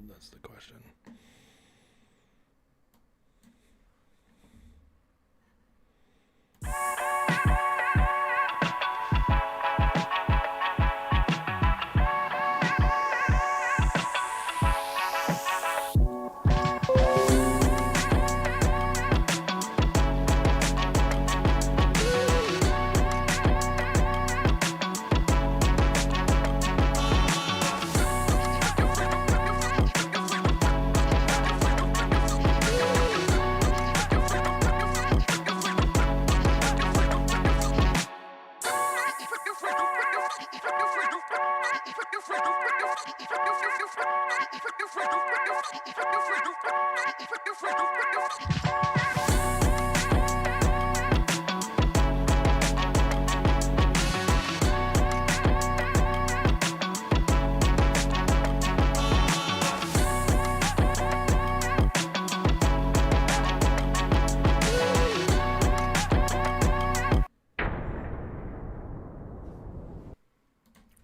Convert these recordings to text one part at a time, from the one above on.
hold? That's the question.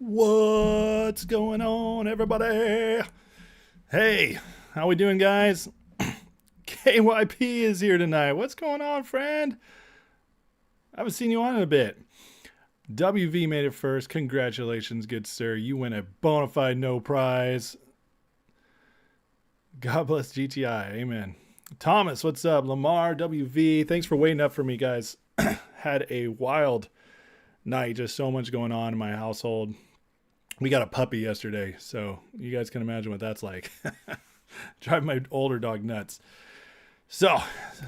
What's going on, everybody? Hey, how we doing, guys? KYP is here tonight. What's going on, friend? I haven't seen you on in a bit. WV made it first. Congratulations, good sir. You win a bona fide no prize. God bless GTI. Amen. Thomas, what's up? Lamar, WV, thanks for waiting up for me, guys. Had a wild night. Just so much going on in my household. We got a puppy yesterday, so you guys can imagine what that's like. Drive my older dog nuts. So,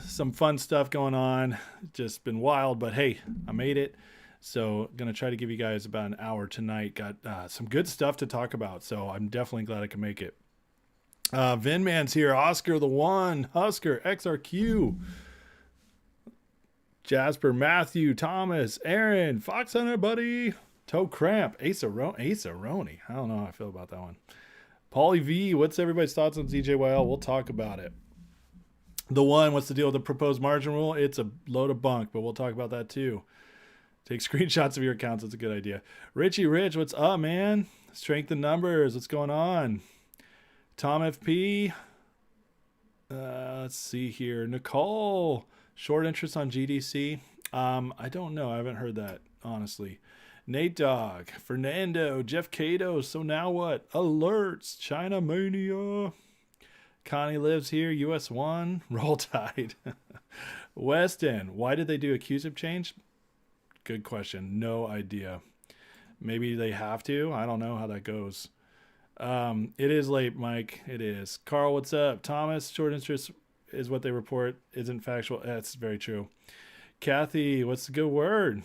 some fun stuff going on. Just been wild, but hey, I made it. So, going to try to give you guys about an hour tonight. Got some good stuff to talk about, so I'm definitely glad I can make it. Vinman's here. Oscar the One. Husker. XRQ. Jasper. Matthew. Thomas. Aaron. Fox Hunter, buddy. Toe Cramp, Ace Aroni. I don't know how I feel about that one. Paulie V, what's everybody's thoughts on ZJYL? We'll talk about it. The One, what's the deal with the proposed margin rule? It's a load of bunk, but we'll talk about that too. Take screenshots of your accounts. It's a good idea. Richie Rich, what's up, man? Strength in numbers. What's going on? Tom FP. Let's see here. Nicole, short interest on GDC. I don't know. I haven't heard that, honestly. Nate Dogg, Fernando, Jeff Cato, so now what? Alerts, China Mania. Connie lives here, US 1, Roll Tide. Weston, why did they do a CUSIP change? Good question, no idea. Maybe they have to, I don't know how that goes. It is late, Mike, it is. Carl, what's up? Thomas, short interest is what they report, isn't factual. That's very true. Kathy, what's the good word?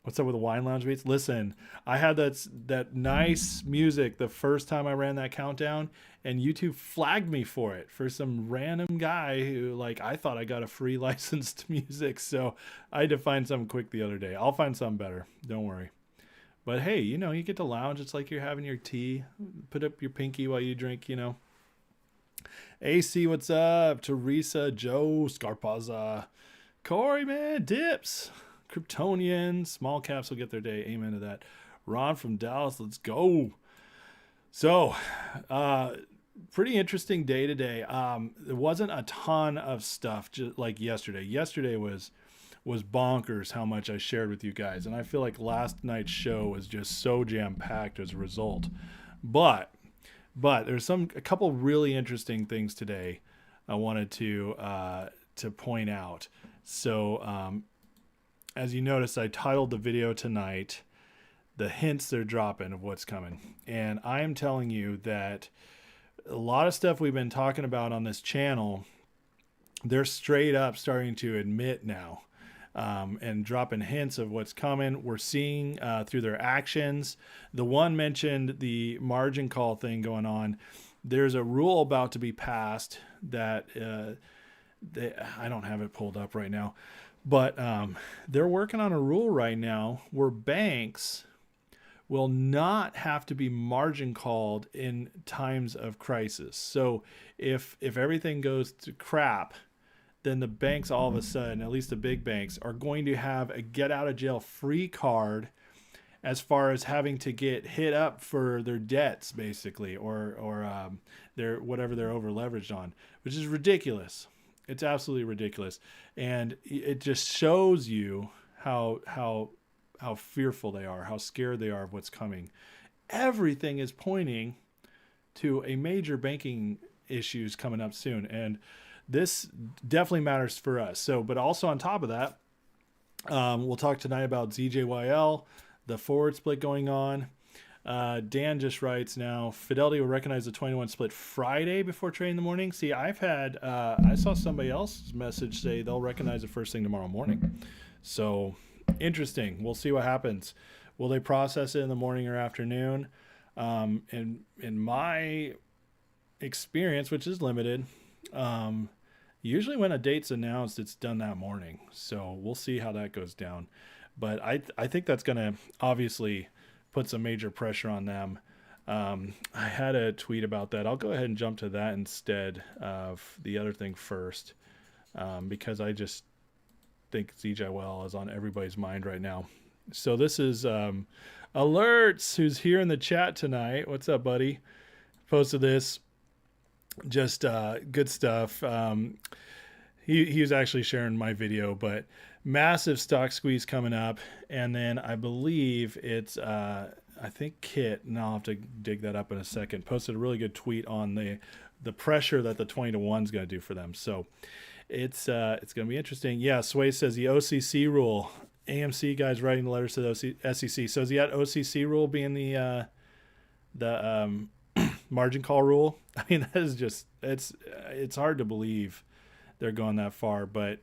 What's up with the wine lounge beats? Listen, I had that nice music the first time I ran that countdown, and YouTube flagged me for it for some random guy who, like, I thought I got a free licensed music, so I had to find something quick the other day. I'll find something better. Don't worry. But hey, you know, you get to lounge. It's like you're having your tea. Put up your pinky while you drink, you know. AC, what's up? Teresa, Joe, Scarpazza, Corey, man, Dips. Kryptonian, small caps will get their day. Amen to that. Ron from Dallas, let's go. So, pretty interesting day today. There wasn't a ton of stuff just like yesterday. Yesterday was bonkers how much I shared with you guys, and I feel like last night's show was just so jam-packed as a result. But there's a couple really interesting things today I wanted to point out. So, as you notice, I titled the video tonight, The Hints They're Dropping of What's Coming. And I am telling you that a lot of stuff we've been talking about on this channel, they're straight up starting to admit now and dropping hints of what's coming. We're seeing through their actions. The One mentioned the margin call thing going on. There's a rule about to be passed that I don't have it pulled up right now. But they're working on a rule right now where banks will not have to be margin called in times of crisis. So if everything goes to crap, then the banks all of a sudden, at least the big banks, are going to have a get out of jail free card as far as having to get hit up for their debts, basically, or their whatever they're over leveraged on, which is ridiculous. It's absolutely ridiculous, and it just shows you how fearful they are, how scared they are of what's coming. Everything is pointing to a major banking issues coming up soon, and this definitely matters for us. So, but also on top of that, we'll talk tonight about ZJYL, the forward split going on. Dan just writes now, Fidelity will recognize the 21 split Friday before trade in the morning. See, I saw somebody else's message say they'll recognize it first thing tomorrow morning. So interesting. We'll see what happens. Will they process it in the morning or afternoon? In my experience, which is limited, usually when a date's announced, it's done that morning. So we'll see how that goes down. But I think that's going to obviously put some major pressure on them. I had a tweet about that. I'll go ahead and jump to that instead of the other thing first, because I just think ZJYL is on everybody's mind right now. So this is Alerts, who's here in the chat tonight. What's up, buddy? Posted this. Just good stuff. He was actually sharing my video, but massive stock squeeze coming up. And then I believe it's, I think Kit, and I'll have to dig that up in a second, posted a really good tweet on the pressure that the 20-to-1 is going to do for them. So it's going to be interesting. Yeah, Sway says the OCC rule. AMC guys writing the letters to the SEC. So is that OCC rule being the margin call rule? I mean, that is just, it's hard to believe they're going that far, but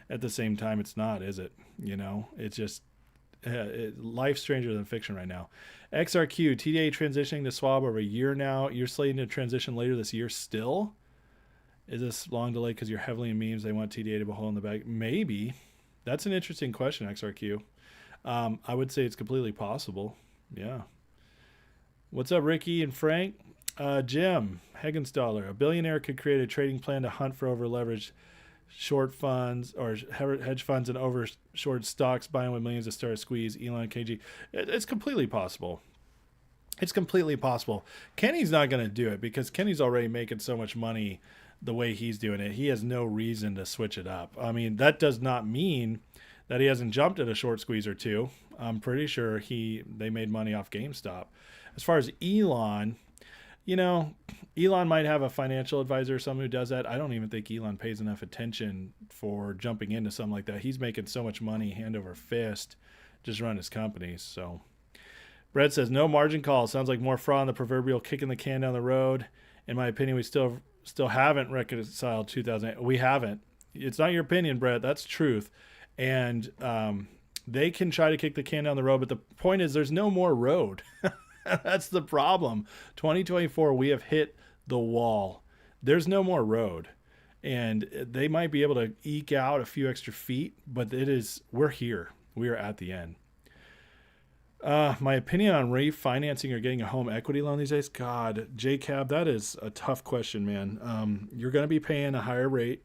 at the same time, it's not, is it? You know, it's just life's stranger than fiction right now. XRQ, TDA transitioning to swap over a year now. You're slating to transition later this year still? Is this long delay because you're heavily in memes? They want TDA to be holding the bag? Maybe. That's an interesting question, XRQ. I would say it's completely possible. Yeah. What's up, Ricky and Frank? Jim Heggenstaller, a billionaire could create a trading plan to hunt for over-leveraged short funds or hedge funds and over short stocks, buying with millions to start a squeeze. Elon KG. It's completely possible. It's completely possible. Kenny's not going to do it because Kenny's already making so much money the way he's doing it. He has no reason to switch it up. I mean, that does not mean that he hasn't jumped at a short squeeze or two. I'm pretty sure they made money off GameStop. As far as Elon, you know, Elon might have a financial advisor or someone who does that. I don't even think Elon pays enough attention for jumping into something like that. He's making so much money hand over fist just running his companies. So Brett says, no margin call. Sounds like more fraud on the proverbial kicking the can down the road. In my opinion, we still haven't reconciled 2008. We haven't. It's not your opinion, Brett. That's truth. And they can try to kick the can down the road, but the point is there's no more road. That's the problem. 2024, we have hit the wall. There's no more road. And they might be able to eke out a few extra feet, but we're here. We are at the end. My opinion on refinancing or getting a home equity loan these days? God, JCAB, that is a tough question, man. You're going to be paying a higher rate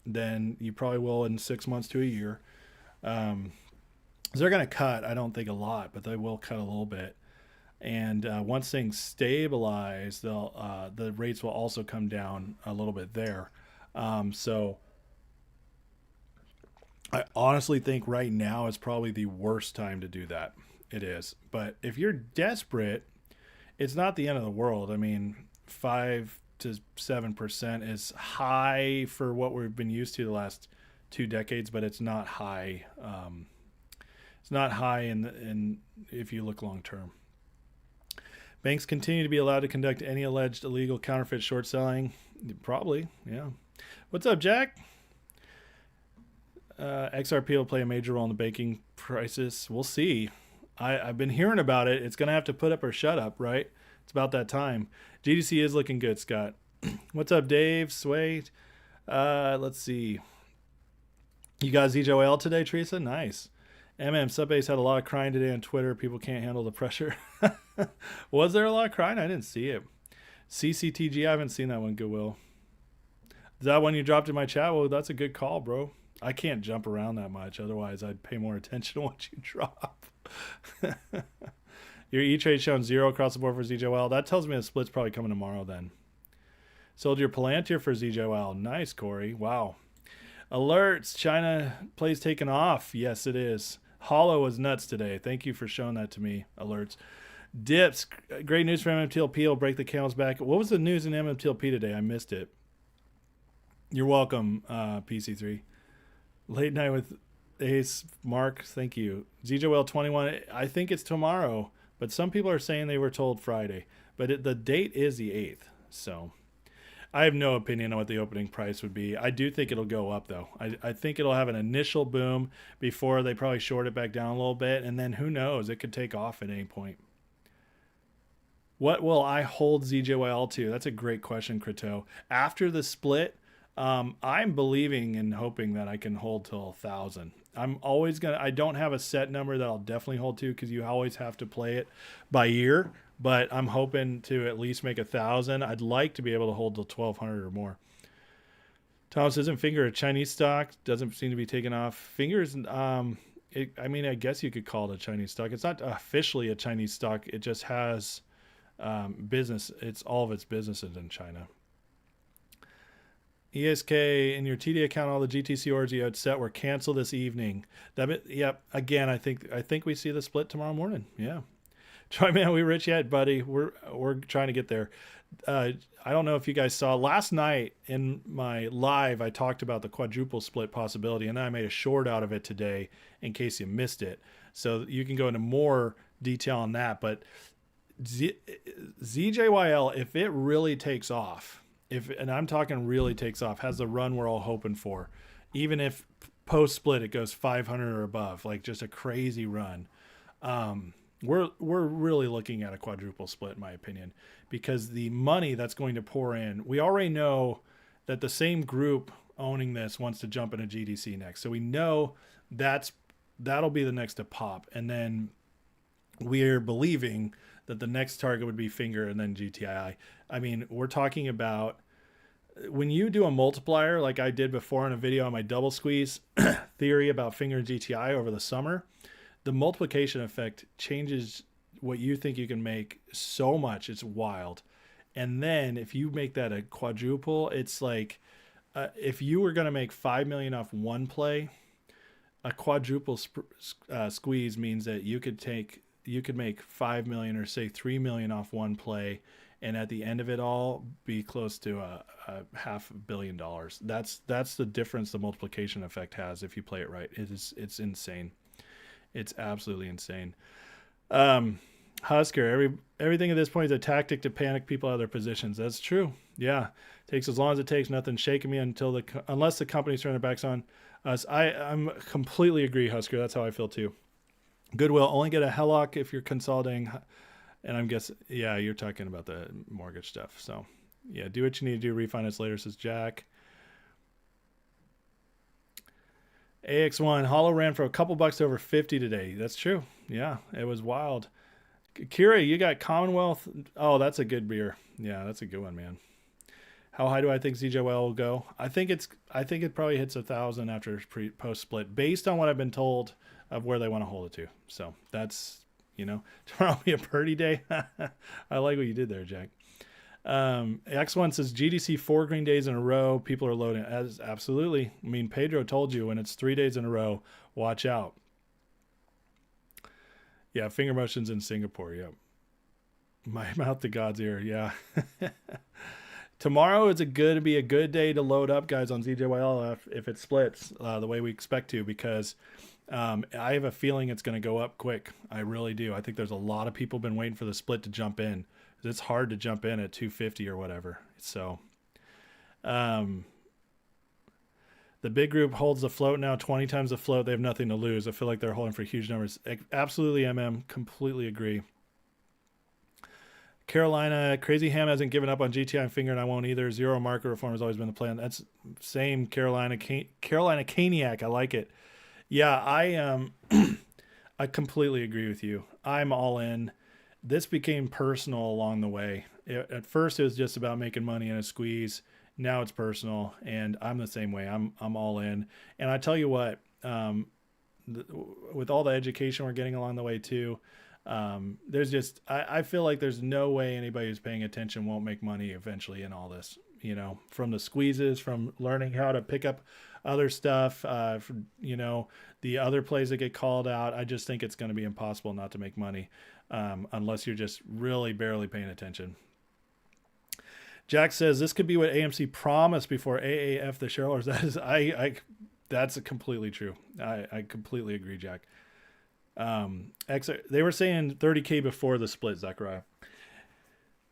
than you probably will in 6 months to a year. They're going to cut, I don't think a lot, but they will cut a little bit. And once things stabilize, the rates will also come down a little bit there. So I honestly think right now is probably the worst time to do that. It is. But if you're desperate, it's not the end of the world. I mean, 5 to 7% is high for what we've been used to the last 2 decades, but it's not high. It's not high in if you look long term. Banks continue to be allowed to conduct any alleged illegal counterfeit short selling? Probably, yeah. What's up, Jack? XRP will play a major role in the banking crisis. We'll see. I've been hearing about it. It's going to have to put up or shut up, right? It's about that time. GDC is looking good, Scott. What's up, Dave? Sway? Let's see. You got ZJYL today, Teresa? Nice. Subbase had a lot of crying today on Twitter. People can't handle the pressure. Was there a lot of crying? I didn't see it. CCTG, I haven't seen that one, Goodwill. Is that one you dropped in my chat? Well, that's a good call, bro. I can't jump around that much. Otherwise, I'd pay more attention to what you drop. Your E-Trade showing 0 across the board for ZJYL. That tells me the split's probably coming tomorrow then. Sold your Palantir for ZJYL. Nice, Corey. Wow. Alerts. China plays taking off. Yes, it is. Hollow was nuts today. Thank you for showing that to me. Alerts. Dips. Great news for MMTLP. Will break the candles back. What was the news in MMTLP today? I missed it. You're welcome, PC3. Late night with Ace. Mark, thank you. ZJWL 21. I think it's tomorrow, but some people are saying they were told Friday. But the date is the 8th. So I have no opinion on what the opening price would be. I do think it'll go up, though. I think it'll have an initial boom before they probably short it back down a little bit. And then who knows? It could take off at any point. What will I hold ZJYL to? That's a great question, Crito. After the split, I'm believing and hoping that I can hold till 1,000. I'm always going to, I don't have a set number that I'll definitely hold to because you always have to play it by ear, but I'm hoping to at least make 1,000. I'd like to be able to hold till 1,200 or more. Thomas, isn't Finger a Chinese stock? Doesn't seem to be taking off. Fingers, I mean, I guess you could call it a Chinese stock. It's not officially a Chinese stock. It just has business. It's all of its businesses in China. ESK in your TD account, all the GTC orders you had set were canceled this evening. Yep. Again, I think we see the split tomorrow morning. Yeah. Troy, man, we rich yet, buddy? We're trying to get there. I don't know if you guys saw last night in my live, I talked about the quadruple split possibility, and then I made a short out of it today in case you missed it. So you can go into more detail on that. But ZJYL, if it really takes off, and I'm talking really takes off, has the run we're all hoping for, even if post split it goes 500 or above, like just a crazy run, we're really looking at a quadruple split in my opinion, because the money that's going to pour in, we already know that the same group owning this wants to jump into GDC next, so we know that'll be the next to pop, and then we're believing that the next target would be Finger and then GTII. I mean, we're talking about when you do a multiplier like I did before in a video on my double squeeze theory about Finger and GTI over the summer, the multiplication effect changes what you think you can make so much. It's wild. And then if you make that a quadruple, it's like if you were going to make 5 million off one play, a quadruple squeeze means that you could make 5 million or say 3 million off one play, and at the end of it all be close to a $500 million. That's the difference the multiplication effect has if you play it right. It's insane. It's absolutely insane. Husker, everything at this point is a tactic to panic people out of their positions. That's true. Yeah, takes as long as it takes. Nothing shaking me unless the company's turning their backs on us. I'm completely agree, Husker. That's how I feel too. Goodwill, only get a HELOC if you're consolidating. And I'm guessing, yeah, you're talking about the mortgage stuff. So, yeah, do what you need to do. Refinance later, says Jack. AX1, Hollow ran for a couple bucks over 50 today. That's true. Yeah, it was wild. Kira, you got Commonwealth. Oh, that's a good beer. Yeah, that's a good one, man. How high do I think ZJYL will go? I think it probably hits 1,000 after post split, based on what I've been told of where they want to hold it to. So that's, tomorrow will be a purdy day. I like what you did there, Jack. X1 says GDC 4 green days in a row. People are loading. Absolutely. I mean, Pedro told you when it's 3 days in a row, watch out. Yeah, finger motions in Singapore. Yep. My mouth to God's ear. Yeah. Tomorrow is going to be a good day to load up, guys, on ZJYL if it splits the way we expect to, because I have a feeling it's going to go up quick. I really do. I think there's a lot of people been waiting for the split to jump in. It's hard to jump in at 250 or whatever. So the big group holds the float now 20 times the float. They have nothing to lose. I feel like they're holding for huge numbers. Absolutely, MM. Completely agree. Carolina, Crazy Ham hasn't given up on GTI and Finger, and I won't either. Zero market reform has always been the plan. That's same Carolina Caniac. I like it. Yeah, I completely agree with you. I'm all in. This became personal along the way. At first, it was just about making money in a squeeze. Now it's personal, and I'm the same way. I'm all in. And I tell you what, with all the education we're getting along the way too, There's just, I feel like there's no way anybody who's paying attention won't make money eventually in all this, you know, from the squeezes, from learning how to pick up other stuff, from, you know, the other plays that get called out. I just think it's going to be impossible not to make money, unless you're just really barely paying attention. Jack says this could be what AMC promised before AAF the shareholders. That is, that's completely true. I completely agree, Jack. They were saying 30K before the split, Zachariah.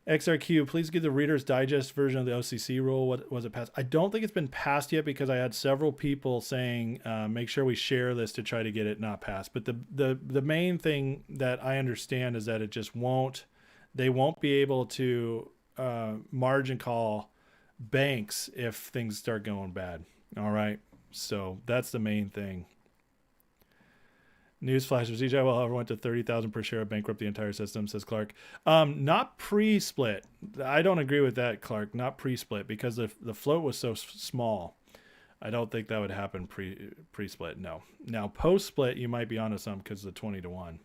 XRQ, please give the Reader's Digest version of the OCC rule. What was it passed? I don't think it's been passed yet because I had several people saying, make sure we share this to try to get it not passed. But the main thing that I understand is that it just they won't be able to margin call banks if things start going bad. All right. So that's the main thing. Newsflash, ZJYL, however, went to 30,000 per share, bankrupt the entire system, says Clark. Not pre-split. I don't agree with that, Clark. Not pre-split because the float was so small. I don't think that would happen pre-split. No. Now post-split, you might be onto something because of the 20-1.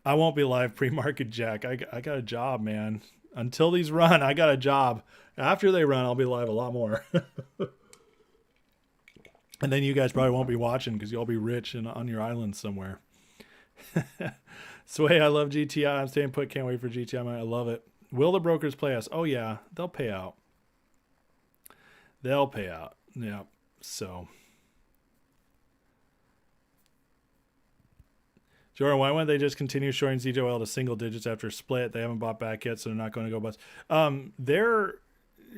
I won't be live pre-market, Jack. I got a job, man. Until these run, I got a job. After they run, I'll be live a lot more. And then you guys probably won't be watching because you'll be rich and on your island somewhere. Sway, I love GTI. I'm staying put. Can't wait for GTI. I love it. Will the brokers play us? Oh, yeah. They'll pay out. They'll pay out. Yeah. So. Jordan, why wouldn't they just continue shorting ZJYL to single digits after split? They haven't bought back yet, so they're not going to go bust.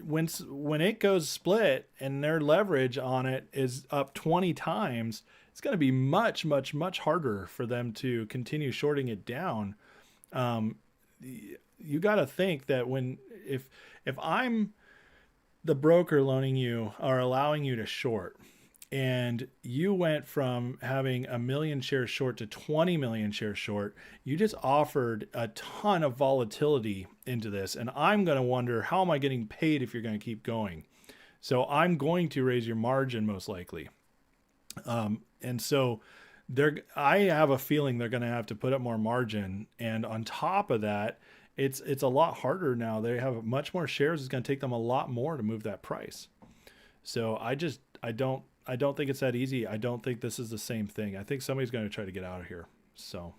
When it goes split and their leverage on it is up 20 times, it's going to be much, much, much harder for them to continue shorting it down. You got to think that if I'm the broker loaning you or allowing you to short, and you went from having 1 million shares short to 20 million shares short, you just offered a ton of volatility into this. And I'm going to wonder, how am I getting paid if you're going to keep going? So I'm going to raise your margin most likely. And so I have a feeling they're going to have to put up more margin. And on top of that, it's a lot harder now. They have much more shares. It's going to take them a lot more to move that price. So I don't think it's that easy. I don't think this is the same thing. I think somebody's going to try to get out of here. So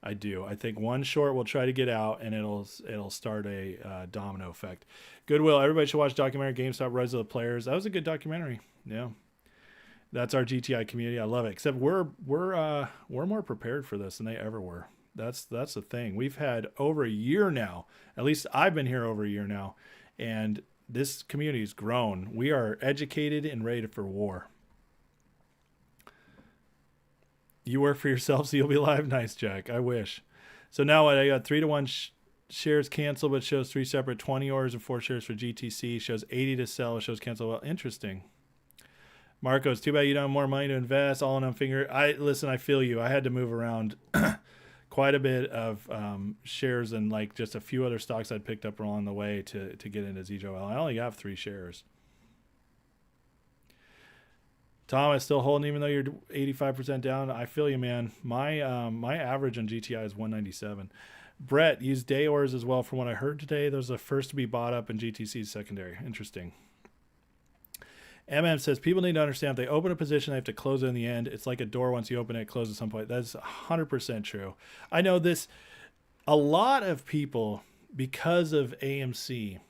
I do. I think one short will try to get out, and it'll start a domino effect. Goodwill. Everybody should watch documentary GameStop Rise of the Players. That was a good documentary. Yeah, that's our GTI community. I love it. Except we're more prepared for this than they ever were. That's the thing. We've had over a year now. At least I've been here over a year now, and this community has grown. We are educated and ready for war. You work for yourself, so you'll be live. Nice, Jack. I wish. So now what? I got 3-to-1 shares canceled, but shows 3 separate 20 orders and 4 shares for GTC. Shows 80 to sell. Shows cancel. Well, interesting. Marcos, too bad you don't have more money to invest. All in on finger. Listen, I feel you. I had to move around quite a bit of shares and like just a few other stocks I'd picked up along the way to get into ZJYL. I only have 3 shares. Thomas, still holding even though you're 85% down. I feel you, man. My average on GTI is 197. Brett used day orders as well from what I heard today. Those are the first to be bought up in GTC's secondary. Interesting. MM says people need to understand if they open a position, they have to close it in the end. It's like a door. Once you open it, close at some point. That's 100% true. I know this. A lot of people, because of AMC,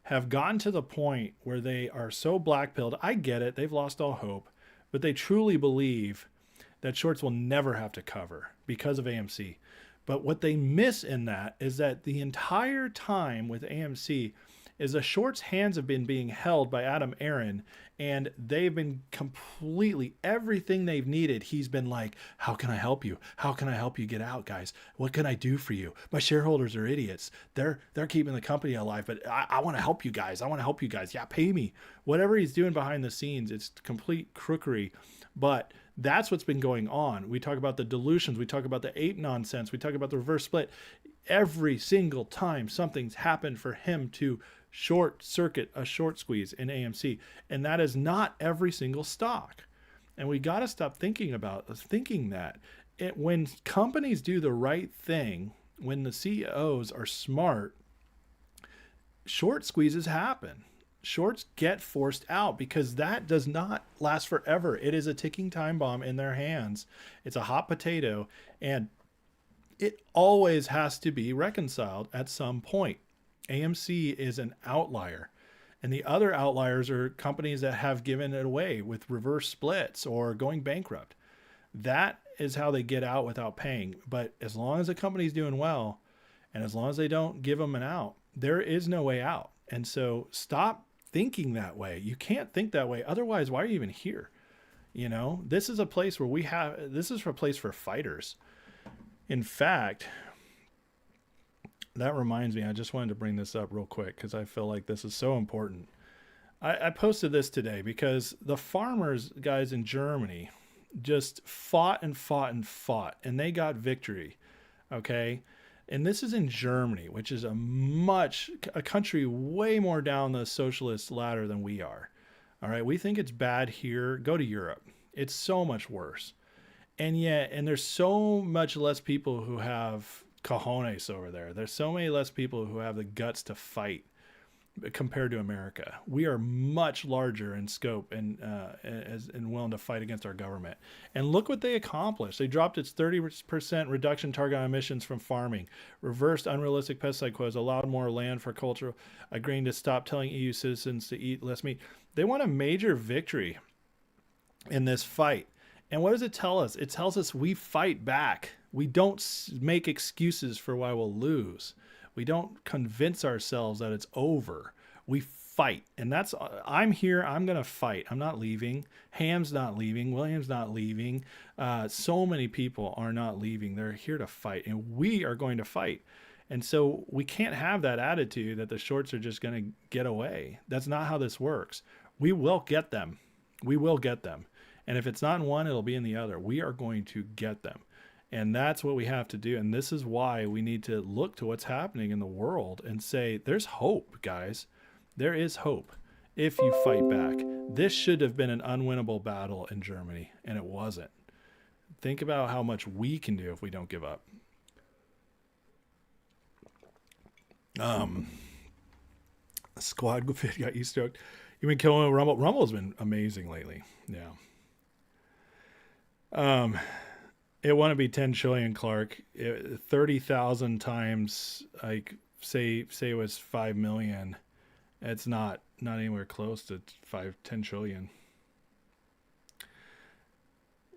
have gotten to the point where they are so black-pilled. I get it. They've lost all hope. But they truly believe that shorts will never have to cover because of AMC. But what they miss in that is that the entire time with AMC is the shorts' hands have been being held by Adam Aaron, and they've been completely everything they've needed. He's been like, how can I help you? How can I help you get out, guys? What can I do for you? My shareholders are idiots. They're keeping the company alive, but I want to help you guys. I want to help you guys. Yeah, pay me. Whatever he's doing behind the scenes, it's complete crookery. But that's what's been going on. We talk about the dilutions. We talk about the ape nonsense. We talk about the reverse split. Every single time something's happened for him to short circuit a short squeeze in AMC, and that is not every single stock. And we got to stop thinking that when companies do the right thing, when the CEOs are smart, short squeezes happen. Shorts get forced out because that does not last forever. It is a ticking time bomb in their hands. It's a hot potato, and it always has to be reconciled at some point. AMC is an outlier, and the other outliers are companies that have given it away with reverse splits or going bankrupt. That is how they get out without paying. But as long as the company's doing well, and as long as they don't give them an out, there is no way out. And so stop thinking that way. You can't think that way. Otherwise, why are you even here? This is a place where this is a place for fighters. In fact, that reminds me, I just wanted to bring this up real quick because I feel like this is so important. I posted this today because the farmers guys in Germany just fought and fought and fought, and they got victory. Okay. And this is in Germany, which is a country way more down the socialist ladder than we are. All right. We think it's bad here. Go to Europe. It's so much worse. And there's so much less people who have cojones over there. There's so many less people who have the guts to fight compared to America. We are much larger in scope and willing to fight against our government. And look what they accomplished. They dropped its 30% reduction target on emissions from farming, reversed unrealistic pesticide quotas, allowed more land for culture, agreeing to stop telling EU citizens to eat less meat. They won a major victory in this fight. And what does it tell us? It tells us we fight back. We don't make excuses for why we'll lose. We don't convince ourselves that it's over. We fight. And I'm here. I'm going to fight. I'm not leaving. Ham's not leaving. William's not leaving. So many people are not leaving. They're here to fight. And we are going to fight. And so we can't have that attitude that the shorts are just going to get away. That's not how this works. We will get them. We will get them. And if it's not in one, it'll be in the other. We are going to get them. And that's what we have to do. And this is why we need to look to what's happening in the world and say, there's hope, guys. There is hope if you fight back. This should have been an unwinnable battle in Germany, and it wasn't. Think about how much we can do if we don't give up. Squad fit got you stoked. You've been killing Rumble. Rumble's been amazing lately. Yeah. It want to be 10 trillion, Clark. 30,000 times, like say it was 5 million. It's not anywhere close to 10 trillion.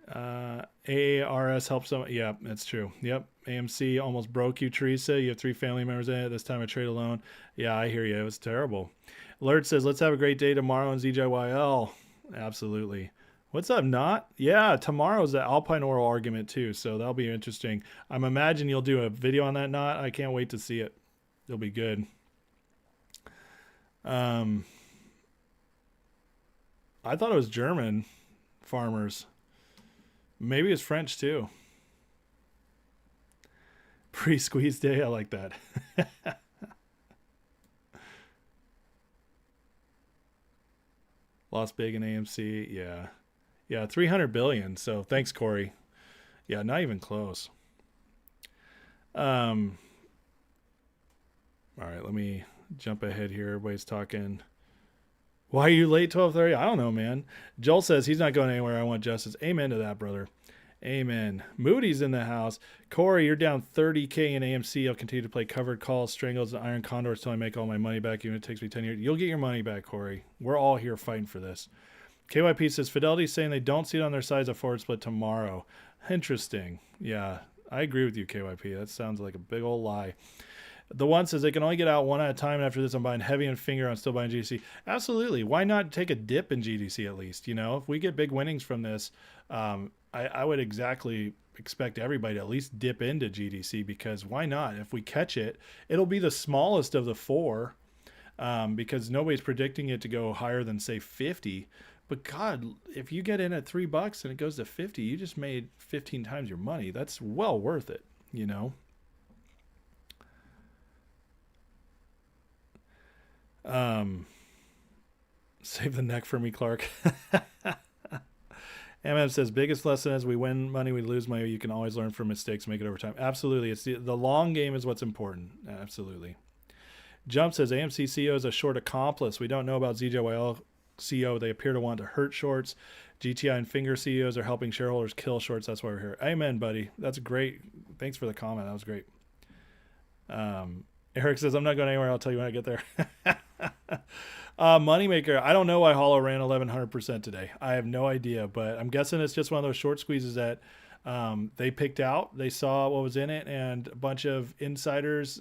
AARS helps some. Yeah, that's true. Yep. AMC almost broke you, Teresa. You have 3 family members in it. This time I trade alone. Yeah, I hear you. It was terrible. Alert says, let's have a great day tomorrow in ZJYL. Absolutely. What's up, Not? Yeah, tomorrow's the Alpine oral argument too, so that'll be interesting. I'm imagining you'll do a video on that, Not. I can't wait to see it. It'll be good. I thought it was German farmers. Maybe it's French too. Pre-squeeze day, I like that. Lost big in AMC, yeah. Yeah, 300 billion. So thanks, Corey. Yeah, not even close. All right, let me jump ahead here. Everybody's talking. Why are you late, 12:30? I don't know, man. Joel says he's not going anywhere. I want justice. Amen to that, brother. Amen. Moody's in the house. Corey, you're down 30K in AMC. I'll continue to play covered calls, strangles, and iron condors till I make all my money back, even if it takes me 10 years. You'll get your money back, Corey. We're all here fighting for this. KYP says, Fidelity's saying they don't see it on their sides of forward split tomorrow. Interesting. Yeah, I agree with you, KYP. That sounds like a big old lie. The one says they can only get out one at a time. And after this, I'm buying heavy and finger. I'm still buying GDC. Absolutely. Why not take a dip in GDC at least? You know, if we get big winnings from this, I would exactly expect everybody to at least dip into GDC, because why not? If we catch it, it'll be the smallest of the 4 because nobody's predicting it to go higher than, say, 50. But God, if you get in at $3 and it goes to 50, you just made 15 times your money. That's well worth it, you know? Save the neck for me, Clark. MM says, biggest lesson as we win money, we lose money. You can always learn from mistakes, make it over time. Absolutely. It's the long game is what's important. Absolutely. Jump says, AMC CEO is a short accomplice. We don't know about ZJYL CEO. They appear to want to hurt shorts. GTII and Finger CEOs are helping shareholders kill shorts. That's why we're here. Amen, buddy. That's great. Thanks for the comment. That was great. Eric says, I'm not going anywhere. I'll tell you when I get there. Moneymaker. I don't know why Hollow ran 1100% today. I have no idea, but I'm guessing it's just one of those short squeezes that they picked out. They saw what was in it, and a bunch of insiders,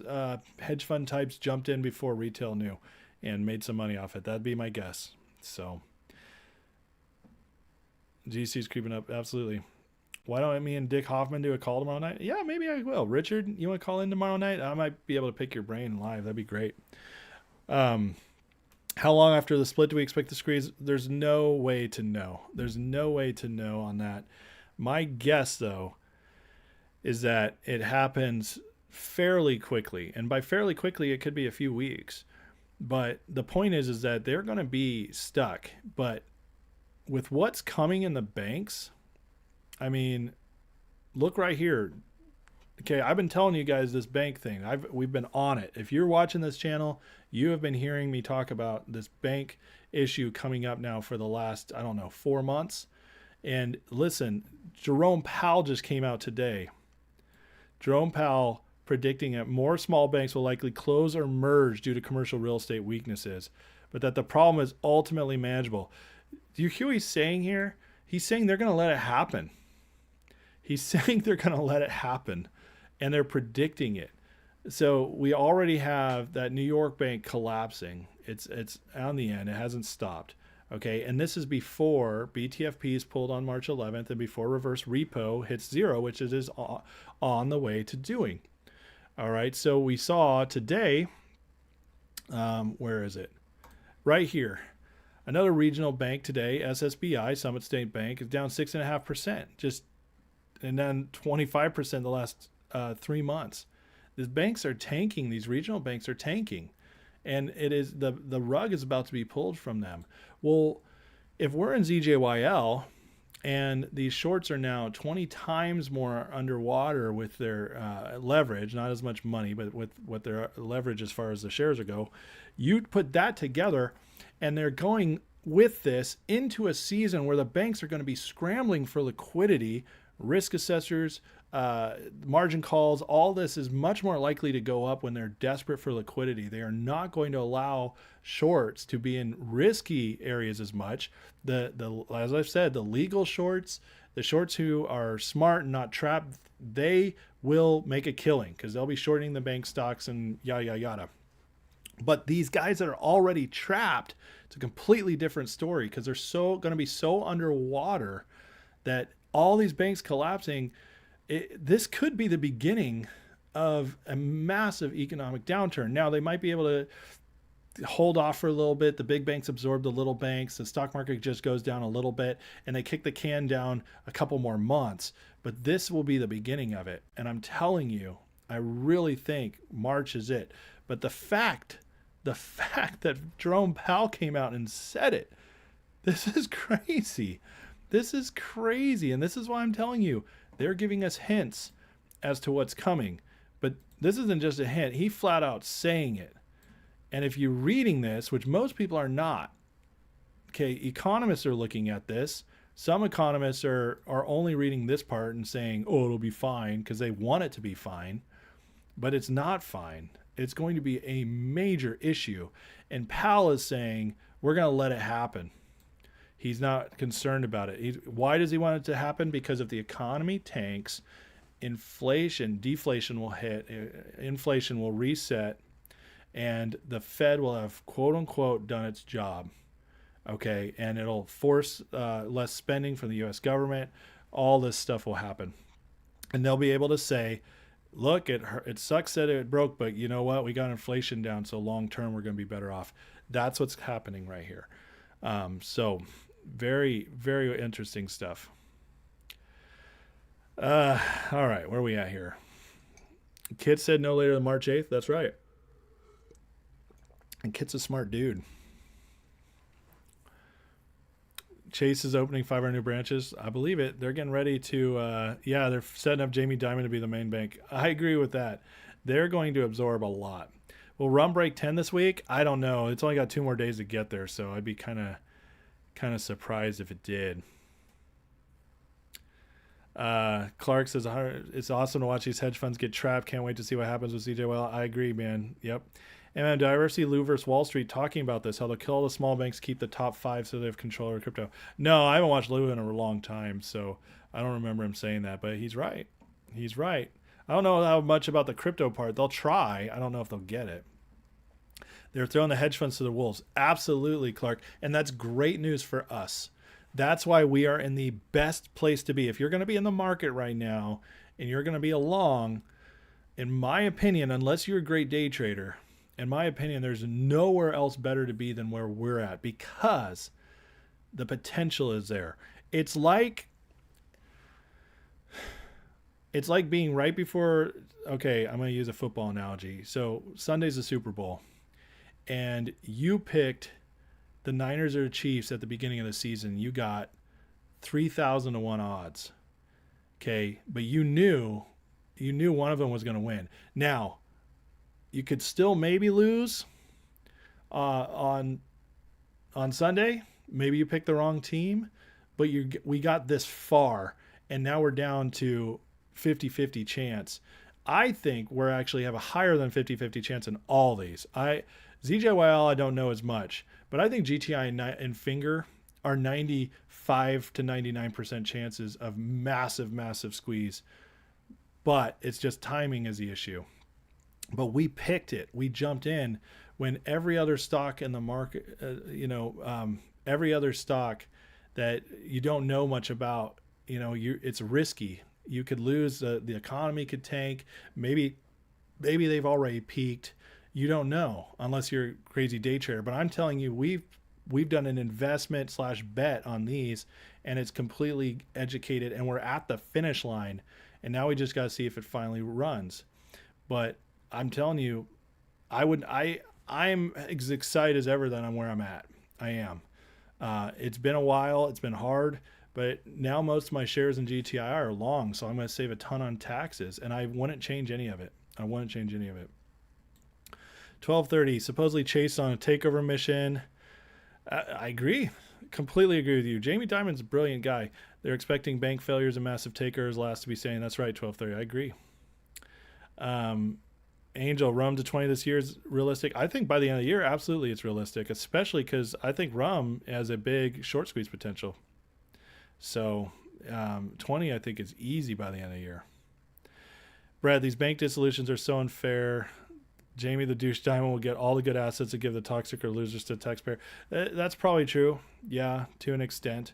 hedge fund types jumped in before retail knew and made some money off it. That'd be my guess. So GC's creeping up. Absolutely. Why don't me and Dick Hoffman do a call tomorrow night? Yeah, maybe I will. Richard, you want to call in tomorrow night? I might be able to pick your brain live. That'd be great. How long after the split do we expect the squeeze? There's no way to know. There's no way to know on that. My guess, though, is that it happens fairly quickly. And by fairly quickly, it could be a few weeks. But the point is that they're going to be stuck. But with what's coming in the banks, I mean, look right here. Okay, I've been telling you guys this bank thing. We've been on it. If you're watching this channel, you have been hearing me talk about this bank issue coming up now for the last, 4 months. And listen, Jerome Pal just came out today. Jerome Pal predicting that more small banks will likely close or merge due to commercial real estate weaknesses, but that the problem is ultimately manageable. Do you hear what he's saying here? He's saying they're going to let it happen. He's saying they're going to let it happen, and they're predicting it. So we already have that New York bank collapsing. It's on the end. It hasn't stopped. Okay, and this is before BTFP is pulled on March 11th and before reverse repo hits zero, which it is on the way to doing. All right, so we saw today, where is it? Right here. Another regional bank today, SSBI, Summit State Bank, is down 6.5%, and then 25% the last 3 months. These banks are tanking. These regional banks are tanking, and it is the rug is about to be pulled from them. Well, if we're in ZJYL and these shorts are now 20 times more underwater with their leverage, not as much money, but with what their leverage as far as the shares go, you put that together, and they're going with this into a season where the banks are going to be scrambling for liquidity, risk assessors, margin calls. All this is much more likely to go up when they're desperate for liquidity. They are not going to allow shorts to be in risky areas as much. As I've said, the legal shorts, the shorts who are smart and not trapped, they will make a killing because they'll be shorting the bank stocks and yada, yada, yada. But these guys that are already trapped, it's a completely different story because they're going to be so underwater that all these banks collapsing, this could be the beginning of a massive economic downturn. Now, they might be able to hold off for a little bit. The big banks absorb the little banks. The stock market just goes down a little bit, and they kick the can down a couple more months. But this will be the beginning of it. And I'm telling you, I really think March is it. But the fact that Jerome Powell came out and said it, this is crazy. This is crazy. And this is why I'm telling you, they're giving us hints as to what's coming. But this isn't just a hint. He flat out saying it. And if you're reading this, which most people are not, okay, economists are looking at this. Some economists are only reading this part and saying, oh, it'll be fine because they want it to be fine. But it's not fine. It's going to be a major issue. And Powell is saying, we're going to let it happen. He's not concerned about it. Why does he want it to happen? Because if the economy tanks, deflation will hit, inflation will reset, and the Fed will have, quote unquote, done its job. Okay, and it'll force less spending from the U.S. government. All this stuff will happen. And they'll be able to say, look, it sucks that it broke, but you know what? We got inflation down, so long term we're going to be better off. That's what's happening right here. So very, very interesting stuff. All right, where are we at here? Kit said no later than March 8th. That's right. And Kit's a smart dude. Chase is opening 500 new branches. I believe it. They're getting ready to, yeah, they're setting up Jamie Dimon to be the main bank. I agree with that. They're going to absorb a lot. Will Rum break 10 this week? I don't know. It's only got 2 more days to get there, so I'd be kind of surprised if it did. Clark says it's awesome to watch these hedge funds get trapped. Can't wait to see what happens with ZJYL. I agree, man. Yep. And do I ever see Lou versus Wall Street talking about this? How they'll kill the small banks, keep the top 5 so they have control over crypto. No, I haven't watched Lou in a long time, so I don't remember him saying that. But he's right. He's right. I don't know how much about the crypto part. They'll try. I don't know if they'll get it. They're throwing the hedge funds to the wolves. Absolutely, Clark. And that's great news for us. That's why we are in the best place to be. If you're going to be in the market right now and you're going to be along, in my opinion, unless you're a great day trader, in my opinion, there's nowhere else better to be than where we're at because the potential is there. It's like being right before, okay, I'm going to use a football analogy. So Sunday's the Super Bowl, and you picked the Niners or the Chiefs at the beginning of the season. You got 3,000 to 1 odds. Okay, but you knew one of them was going to win. Now, you could still maybe lose on Sunday. Maybe you picked the wrong team, but we got this far, and now we're down to 50-50 chance. I think we're actually have a higher than 50-50 chance in all these. ZJYL, I don't know as much, but I think GTII and Finger are 95 to 99% chances of massive squeeze. But it's just timing is the issue. But we picked it. We jumped in when every other stock in the market, every other stock that you don't know much about, it's risky. You could lose. The economy could tank. Maybe they've already peaked. You don't know unless you're a crazy day trader. But I'm telling you, we've done an investment / bet on these, and it's completely educated, and we're at the finish line. And now we just got to see if it finally runs. But I'm telling you, I'm as excited as ever that I'm where I'm at. I am. It's been a while. It's been hard. But now most of my shares in GTII are long, so I'm going to save a ton on taxes. And I wouldn't change any of it. 12:30, supposedly chased on a takeover mission. I agree. Completely agree with you. Jamie Dimon's a brilliant guy. They're expecting bank failures and massive takers. Last to be saying that's right. 12:30. I agree. Angel, Rum to 20 this year is realistic. I think by the end of the year, absolutely, it's realistic. Especially because I think Rum has a big short squeeze potential. So 20, I think, is easy by the end of the year. Brad, these bank dissolutions are so unfair. Jamie the douche diamond will get all the good assets and give the toxic or losers to the taxpayer. That's probably true. Yeah, to an extent.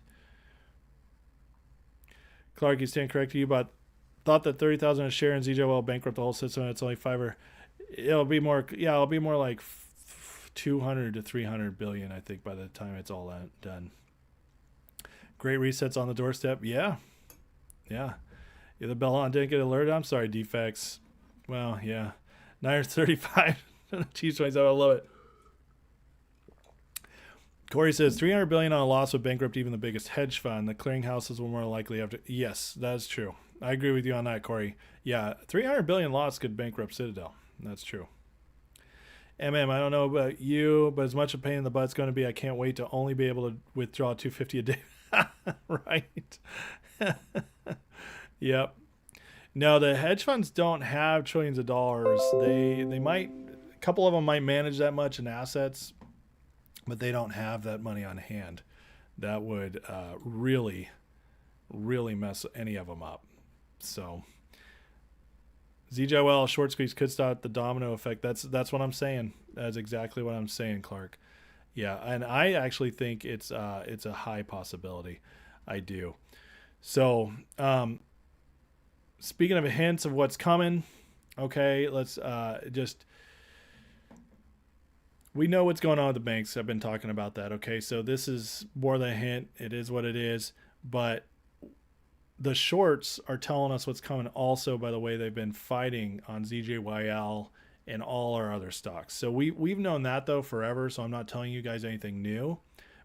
Clark, you stand corrected. You thought that 30,000 a share in ZJYL bankrupt the whole system. And it's only 5 or it'll be more. Yeah, it'll be more like 200 to 300 billion. I think by the time it's all done. Great resets on the doorstep. Yeah. The bell on didn't get alerted. I'm sorry, defects. Well, yeah. Niners 35. Chiefs 27. I love it. Corey says 300 billion on a loss would bankrupt even the biggest hedge fund. The clearinghouses will more likely have to. Yes, that is true. I agree with you on that, Corey. Yeah, 300 billion loss could bankrupt Citadel. That's true. I don't know about you, but as much a pain in the butt it's going to be, I can't wait to only be able to withdraw $250 a day. Right. Yep. No, the hedge funds don't have trillions of dollars. They might, a couple of them might manage that much in assets, but they don't have that money on hand. That would really mess any of them up. So ZJYL short squeeze could start the domino effect. That's what I'm saying. That's exactly what I'm saying, Clark. Yeah, and I actually think it's a high possibility. I do. So speaking of hints of what's coming, okay, let's we know what's going on with the banks. I've been talking about that. Okay, so this is more than a hint. It is what it is. But the shorts are telling us what's coming also by the way they've been fighting on ZJYL and all our other stocks. So we've known that, though, forever, so I'm not telling you guys anything new.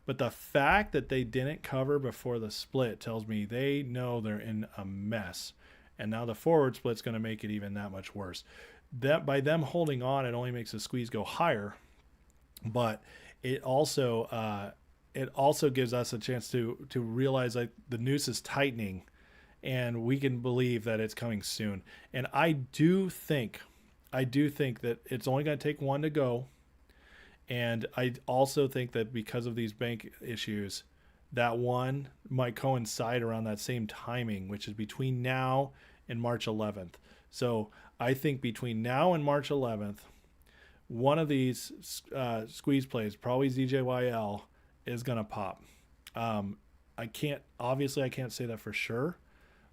But the fact that they didn't cover before the split tells me they know they're in a mess. And now the forward split's going to make it even that much worse. That by them holding on, it only makes the squeeze go higher, but it also gives us a chance to realize like the noose is tightening, and we can believe that it's coming soon. And I do think that it's only going to take one to go. And I also think that because of these bank issues, that one might coincide around that same timing, which is between now and March 11th. So I think between now and March 11th, one of these squeeze plays, probably ZJYL, is going to pop. I can't say that for sure,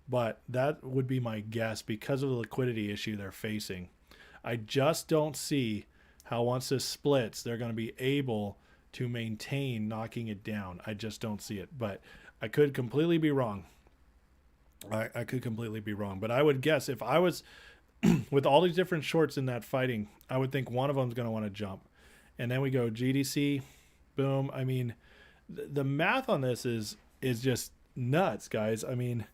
but that would be my guess because of the liquidity issue they're facing. I just don't see how once this splits, they're going to be able to maintain knocking it down. I just don't see it, but I could completely be wrong. I could completely be wrong, but I would guess if I was with all these different shorts in that fighting, I would think one of them is going to want to jump. And then we go GDC, boom. I mean, the math on this is just nuts, guys. I mean,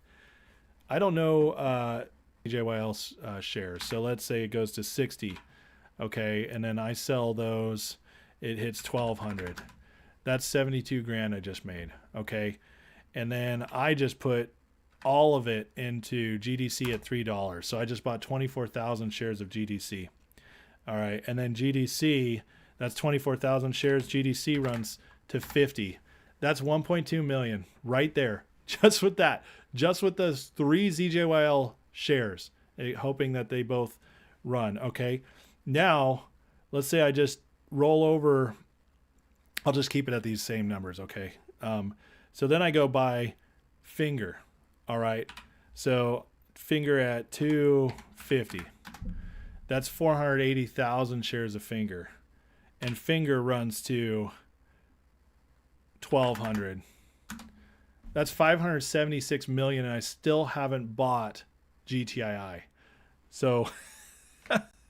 I don't know ZJYL shares. So let's say it goes to 60. Okay, and then I sell those, it hits 1,200. That's 72 grand I just made. Okay, and then I just put all of it into GDC at $3. So I just bought 24,000 shares of GDC. All right, and then GDC, that's 24,000 shares. GDC runs to 50. That's 1.2 million right there. Just with that, just with those 3 ZJYL shares, hoping that they both run. Okay. Now, let's say I just roll over. I'll just keep it at these same numbers, okay? So then I go buy Finger, all right? So Finger at 250. That's 480,000 shares of Finger. And Finger runs to 1,200. That's 576 million, and I still haven't bought GTII. So...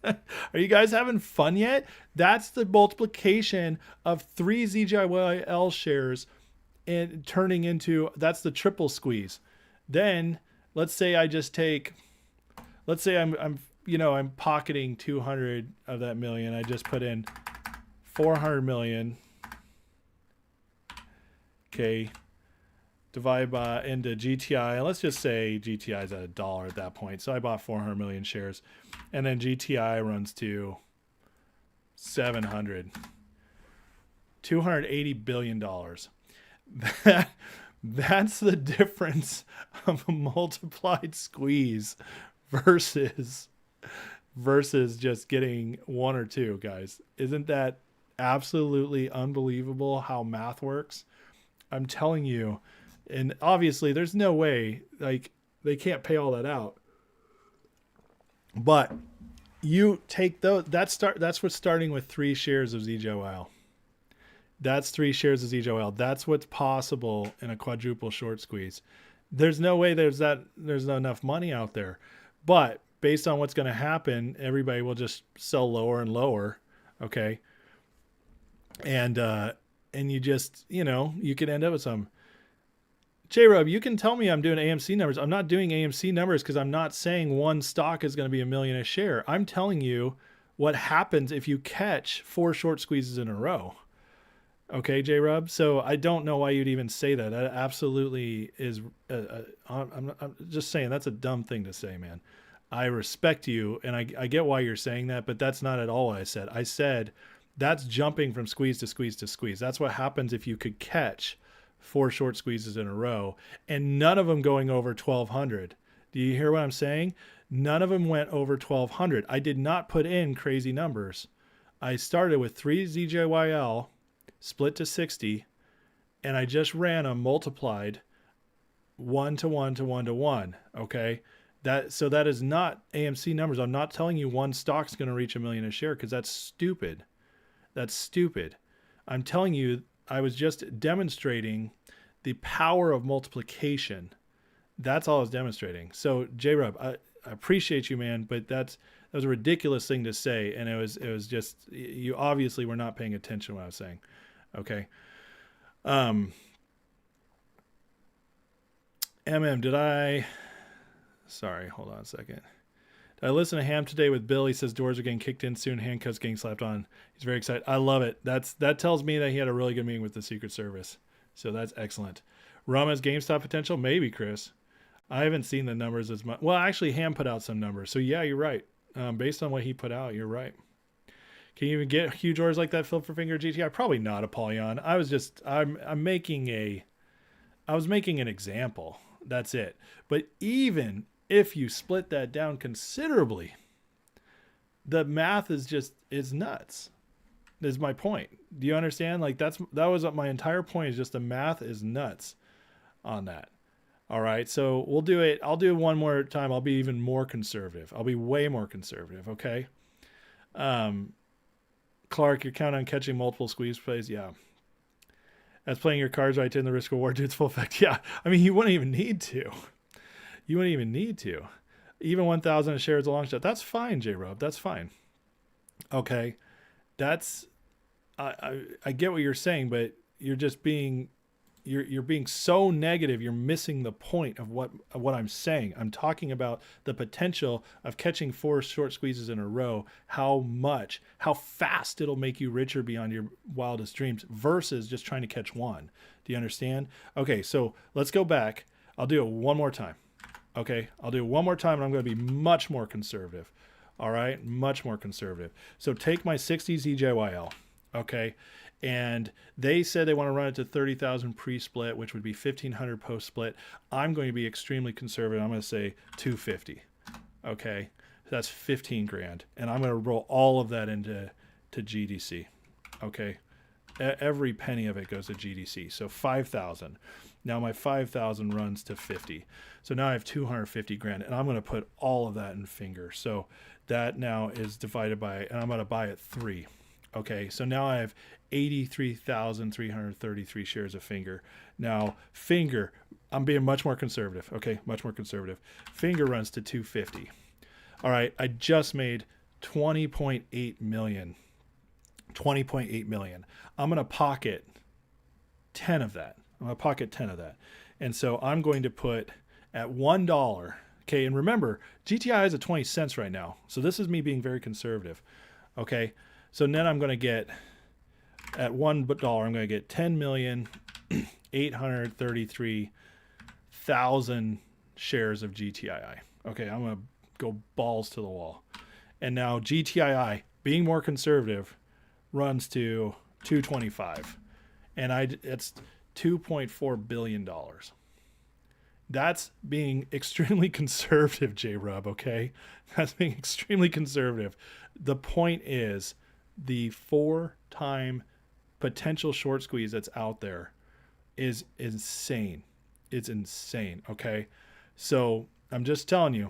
Are you guys having fun yet? That's the multiplication of 3 ZJYL shares and turning into, that's the triple squeeze. Then let's say I just take, let's say I'm pocketing 200 of that million. I just put in 400 million. Okay. Divide by into GTI. Let's just say GTI is at $1 at that point. So I bought 400 million shares, and then GTI runs to 700, $280 billion. That's the difference of a multiplied squeeze versus just getting 1 or 2, guys. Isn't that absolutely unbelievable how math works? I'm telling you. And obviously there's no way, like, they can't pay all that out. But you take those, that's what's starting with 3 shares of ZJYL. That's 3 shares of ZJYL. That's what's possible in a quadruple short squeeze. There's no way there's not enough money out there. But based on what's going to happen, everybody will just sell lower and lower. Okay. And you just, you could end up with some. J-Rub, you can tell me I'm doing AMC numbers. I'm not doing AMC numbers because I'm not saying one stock is going to be $1 million a share. I'm telling you what happens if you catch 4 short squeezes in a row. Okay, J-Rub? So I don't know why you'd even say that. That absolutely is, I'm just saying that's a dumb thing to say, man. I respect you, and I get why you're saying that, but that's not at all what I said. I said that's jumping from squeeze to squeeze to squeeze. That's what happens if you could catch 4 short squeezes in a row, and none of them going over 1,200. Do you hear what I'm saying? None of them went over 1,200. I did not put in crazy numbers. I started with 3 ZJYL, split to 60, and I just ran them multiplied 1 to 1 to 1 to 1. Okay. So that is not AMC numbers. I'm not telling you one stock's going to reach $1 million a share because that's stupid. That's stupid. I'm telling you, I was just demonstrating the power of multiplication. That's all I was demonstrating. So J-Rub, I appreciate you, man, but that was a ridiculous thing to say. And it was just, you obviously were not paying attention to what I was saying. Okay. MM, sorry, hold on a second. Did I listen to Ham today with Bill? He says doors are getting kicked in soon, handcuffs getting slapped on. He's very excited. I love it. That tells me that he had a really good meeting with the Secret Service. So that's excellent. Rum has GameStop potential? Maybe, Chris. I haven't seen the numbers as much. Well, actually, Ham put out some numbers. So yeah, you're right. Based on what he put out, you're right. Can you even get huge orders like that filled for Finger GTI? Probably not, Apollyon. I'm making an example. That's it. But even if you split that down considerably, the math is nuts. Is my point. Do you understand? Like that was my entire point, is just the math is nuts on that. All right. So we'll do it. I'll do it one more time. I'll be even more conservative. I'll be way more conservative. Okay. Clark, you're counting on catching multiple squeeze plays. Yeah. That's playing your cards right in the risk reward to its full effect. Yeah. I mean, you wouldn't even need to. Even 1,000 a share is a long shot. That's fine, J-Rob. That's fine. Okay. I get what you're saying, but you're just being so negative. You're missing the point of what I'm saying. I'm talking about the potential of catching 4 short squeezes in a row, how fast it'll make you richer beyond your wildest dreams versus just trying to catch one. Do you understand? Okay, so let's go back. I'll do it one more time. Okay, I'll do it one more time, and I'm going to be much more conservative. All right, much more conservative. So take my 60 ZJYL. Okay. And they said they want to run it to 30,000 pre-split, which would be 1,500 post-split. I'm going to be extremely conservative. I'm going to say 250. Okay, that's 15 grand, and I'm going to roll all of that into GDC. Okay, every penny of it goes to GDC. So 5,000. Now my 5,000 runs to 50. So now I have 250 grand, and I'm going to put all of that in Finger. So that now is divided by, and I'm going to buy it 3. Okay, so now I have 83,333 shares of Finger. Now, Finger, I'm being much more conservative. Okay, much more conservative. Finger runs to 250. All right, I just made 20.8 million. 20.8 million. I'm going to pocket 10 of that. And so I'm going to put at $1. Okay, and remember, GTI is at 20 cents right now. So this is me being very conservative. Okay, so then I'm going to get, at $1, I'm going to get 10,833,000 shares of GTII. Okay, I'm going to go balls to the wall. And now GTII, being more conservative, runs to 225. And it's $2.4 billion. That's being extremely conservative, J-Rub, okay? That's being extremely conservative. The point is, the 4-time potential short squeeze that's out there is insane. It's insane, okay? So I'm just telling you,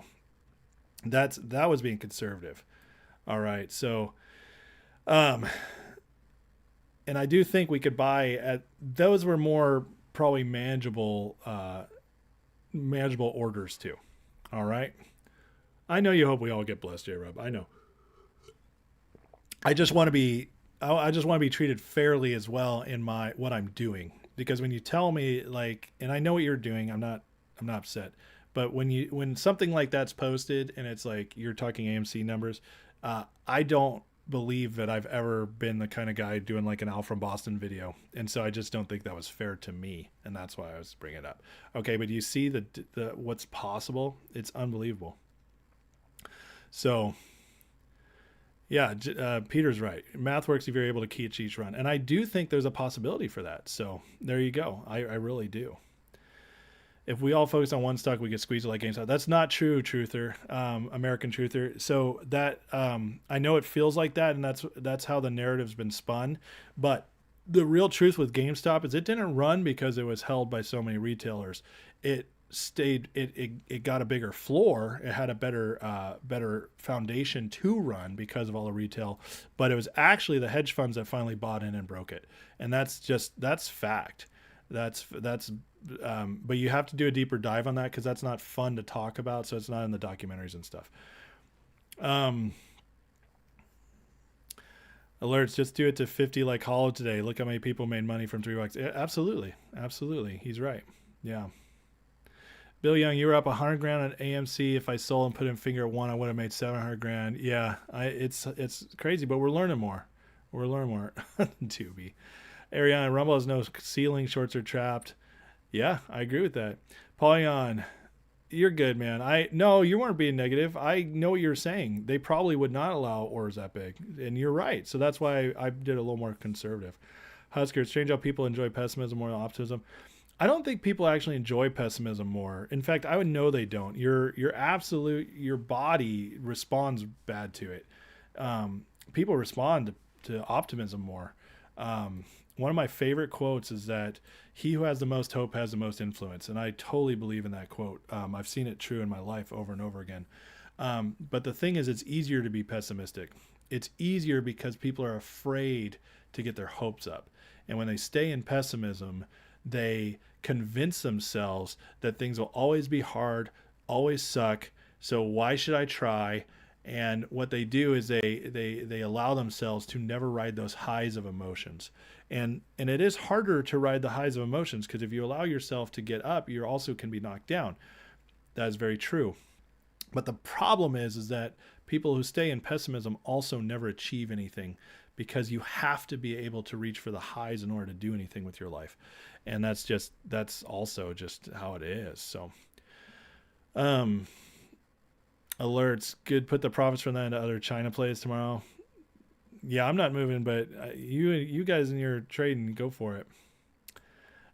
that was being conservative. All right, so and I do think we could buy at, those were more probably manageable orders too. All right, I know you hope we all get blessed, J-Rub. I know. I just want to be treated fairly as well in what I'm doing, because when you tell me, like, and I know what you're doing, I'm not upset, but when something like that's posted and it's like you're talking AMC numbers, I don't believe that I've ever been the kind of guy doing like an Al from Boston video, and so I just don't think that was fair to me, and that's why I was bringing it up. Okay, but you see the what's possible? It's unbelievable. So. Yeah, Peter's right. Math works if you're able to catch each run. And I do think there's a possibility for that. So there you go. I really do. If we all focus on one stock, we get squeezed like GameStop. That's not true, Truther, American Truther. So that I know it feels like that, and that's how the narrative's been spun. But the real truth with GameStop is it didn't run because it was held by so many retailers. It got a bigger floor. It had a better foundation to run because of all the retail, but it was actually the hedge funds that finally bought in and broke it. And that's fact. But you have to do a deeper dive on that, because that's not fun to talk about. So it's not in the documentaries and stuff. Alerts, just do it to 50 like Hollow today. Look how many people made money from $3. Yeah, absolutely. Absolutely. He's right. Yeah. Bill Young, you were up 100 grand on AMC. If I sold and put in finger at one, I would have made 700 grand. Yeah, it's crazy, but we're learning more. We're learning more. Tubi. Ariana, Rumble has no ceiling. Shorts are trapped. Yeah, I agree with that. Polyon, you're good, man. No, you weren't being negative. I know what you're saying. They probably would not allow orders that big, and you're right. So that's why I did a little more conservative. Husker, it's strange how people enjoy pessimism more than optimism. I don't think people actually enjoy pessimism more. In fact, I would know they don't. Your body responds bad to it. People respond to optimism more. One of my favorite quotes is that he who has the most hope has the most influence. And I totally believe in that quote. I've seen it true in my life over and over again. But the thing is, it's easier to be pessimistic. It's easier because people are afraid to get their hopes up. And when they stay in pessimism, they convince themselves that things will always be hard, always suck. So why should I try? And what they do is they allow themselves to never ride those highs of emotions. And it is harder to ride the highs of emotions because if you allow yourself to get up, you also can be knocked down. That is very true. But the problem is that people who stay in pessimism also never achieve anything because you have to be able to reach for the highs in order to do anything with your life. And that's also just how it is. So, alerts, good. Put the profits from that into other China plays tomorrow. Yeah, I'm not moving, but you guys in your trading, go for it.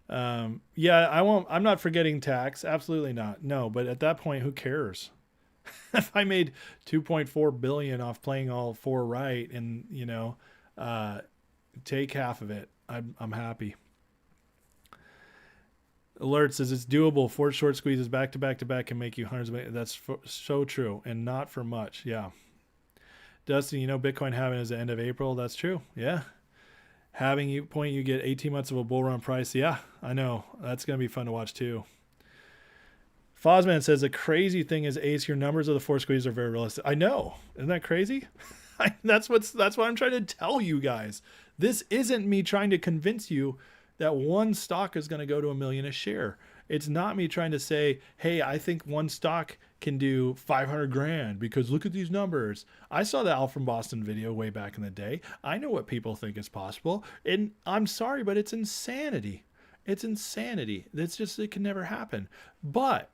Yeah, I won't. I'm not forgetting tax. Absolutely not. No, but at that point, who cares? If I made 2.4 billion off playing all four right, and take half of it, I'm happy. Alert says it's doable. 4 short squeezes back to back to back can make you hundreds of millions. That's so true, and not for much. Yeah. Dustin, Bitcoin halving is the end of April. That's true. Yeah. Having you get 18 months of a bull run price. Yeah, I know. That's going to be fun to watch too. Fosman says the crazy thing is, Ace, your numbers of the 4 squeezes are very realistic. I know. Isn't that crazy? That's what I'm trying to tell you guys. This isn't me trying to convince you that one stock is going to go to $1 million a share. It's not me trying to say, hey, I think one stock can do 500 grand because look at these numbers. I saw the Al from Boston video way back in the day. I know what people think is possible. And I'm sorry, but it's insanity. It's insanity. It can never happen. But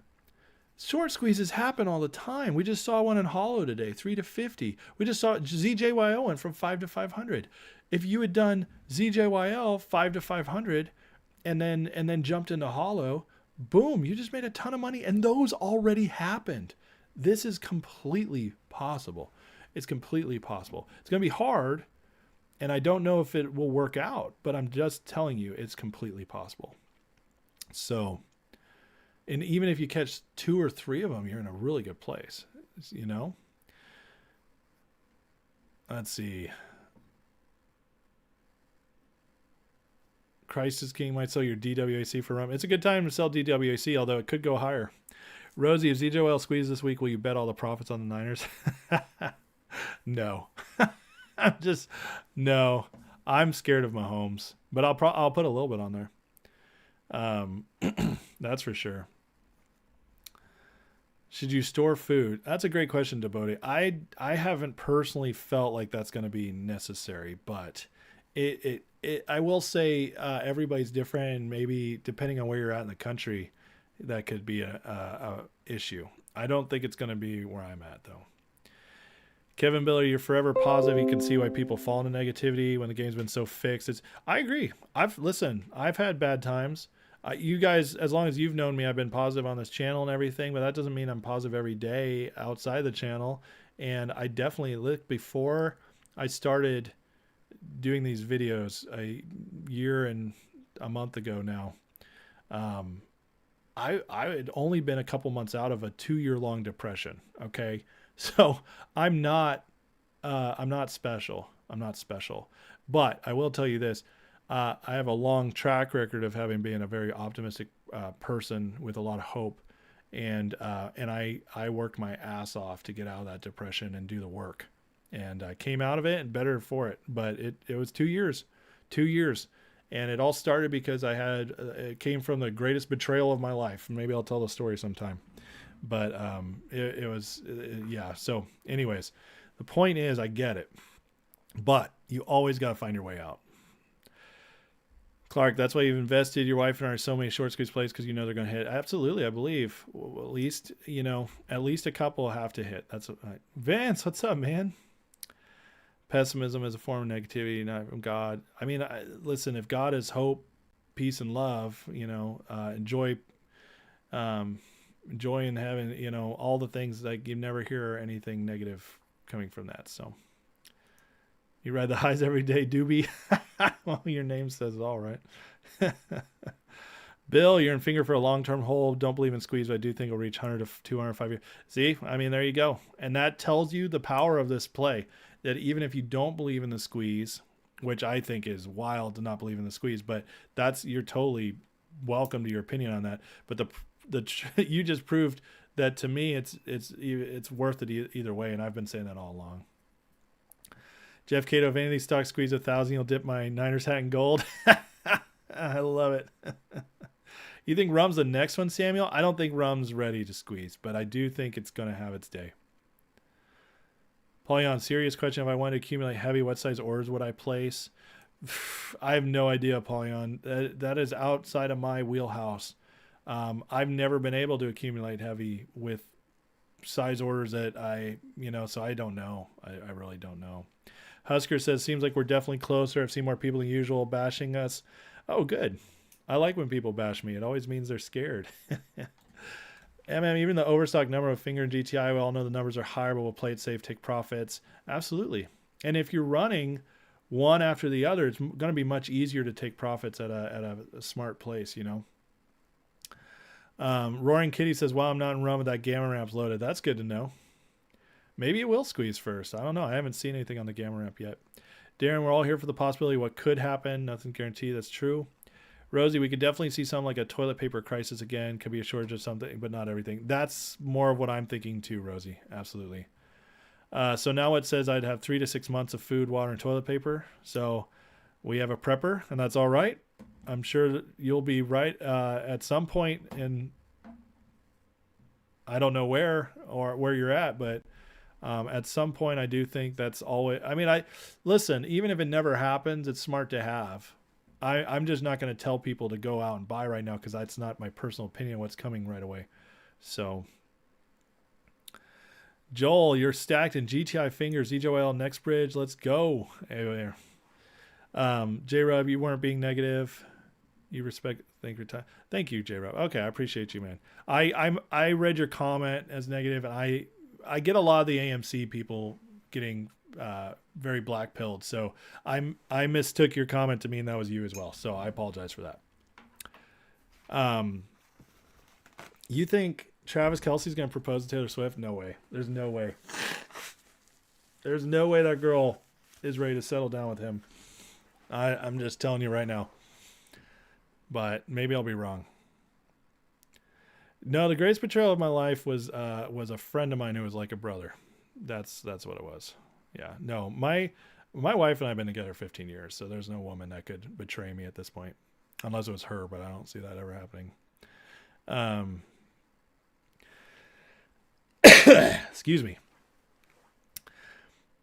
short squeezes happen all the time. We just saw one in Hollow today, 3 to 50. We just saw ZJYL went from 5 to 500. If you had done ZJYL 5 to 500 and then jumped into Hollow, boom, you just made a ton of money, and those already happened. This is completely possible. It's completely possible. It's going to be hard, and I don't know if it will work out, but I'm just telling you it's completely possible. So, and even if you catch 2 or 3 of them, you're in a really good place, Let's see. Crisis King might sell your DWAC for rum. It's a good time to sell DWAC, although it could go higher. Rosie, if ZJYL squeeze this week, will you bet all the profits on the Niners? No. No. I'm scared of Mahomes, but I'll put a little bit on there. That's for sure. Should you store food? That's a great question, Debote. I haven't personally felt like that's going to be necessary, but I will say everybody's different, and maybe depending on where you're at in the country, that could be a issue. I don't think it's going to be where I'm at, though. Kevin Biller, you're forever positive. You can see why people fall into negativity when the game's been so fixed. I agree. I've had bad times. You guys, as long as you've known me, I've been positive on this channel and everything, but that doesn't mean I'm positive every day outside the channel. And I definitely, before I started doing these videos a year and a month ago now, I had only been a couple months out of a 2-year-long depression. Okay. So I'm not special. I'm not special, but I will tell you this. I have a long track record of being a very optimistic person with a lot of hope, and I worked my ass off to get out of that depression and do the work. and I came out of it and better for it. But it was 2 years, 2 years. And it all started because it came from the greatest betrayal of my life. Maybe I'll tell the story sometime. But it was, yeah. So anyways, the point is I get it. But you always got to find your way out. Clark, that's why you've invested your wife and I in so many short squeeze plays because you know they're going to hit. Absolutely, I believe. Well, at least, at least a couple have to hit. That's Vance, what's up, man? Pessimism is a form of negativity, not from God. I mean, listen, if God is hope, peace, and love, enjoy and having, all the things like you never hear anything negative coming from that. So you ride the highs every day, doobie. Well, your name says it all, right? Bill, you're in finger for a long-term hold. Don't believe in squeeze, but I do think it'll reach 100 to 205 years. See, I mean, there you go. And that tells you the power of this play, that even if you don't believe in the squeeze, which I think is wild to not believe in the squeeze, but you're totally welcome to your opinion on that. But you just proved that to me, it's worth it either way. And I've been saying that all along. Jeff Cato, if any of these stocks squeeze 1,000, you'll dip my Niners hat in gold. I love it. You think rum's the next one, Samuel? I don't think rum's ready to squeeze, but I do think it's going to have its day. Paulion, serious question. If I wanted to accumulate heavy, what size orders would I place? I have no idea, Paulion. That is outside of my wheelhouse. I've never been able to accumulate heavy with size orders that so I don't know. I really don't know. Husker says, seems like we're definitely closer. I've seen more people than usual bashing us. Oh, good. I like when people bash me. It always means they're scared. Even the overstock number of finger and GTI, we all know the numbers are higher, but we'll play it safe, take profits. Absolutely. And if you're running one after the other, it's going to be much easier to take profits at a smart place, Roaring Kitty says, wow, I'm not in run with that gamma ramps loaded. That's good to know. Maybe it will squeeze first. I don't know. I haven't seen anything on the gamma ramp yet. Darren, we're all here for the possibility of what could happen. Nothing guaranteed. That's true. Rosie, we could definitely see something like a toilet paper crisis again. Could be a shortage of something, but not everything. That's more of what I'm thinking too, Rosie. Absolutely. So now it says I'd have 3 to 6 months of food, water, and toilet paper. So we have a prepper, and that's all right. I'm sure that you'll be right at some point in, I don't know where you're at, but at some point I do think that's always, listen, even if it never happens, it's smart to have. I'm just not going to tell people to go out and buy right now because that's not my personal opinion what's coming right away. So, Joel, you're stacked in GTI fingers, ZJYL next bridge. Let's go. Anyway, J-Rub, you weren't being negative. You respect, thank your time. Thank you, J-Rub. Okay, I appreciate you, man. I read your comment as negative, and I get a lot of the AMC people getting very black pilled. So I mistook your comment to mean that was you as well. So I apologize for that. You think Travis Kelce's going to propose to Taylor Swift? No way. There's no way. There's no way that girl is ready to settle down with him. I'm just telling you right now. But maybe I'll be wrong. No, the greatest betrayal of my life was a friend of mine who was like a brother. That's what it was. Yeah. No, my wife and I have been together 15 years, so there's no woman that could betray me at this point. Unless it was her, but I don't see that ever happening. Excuse me.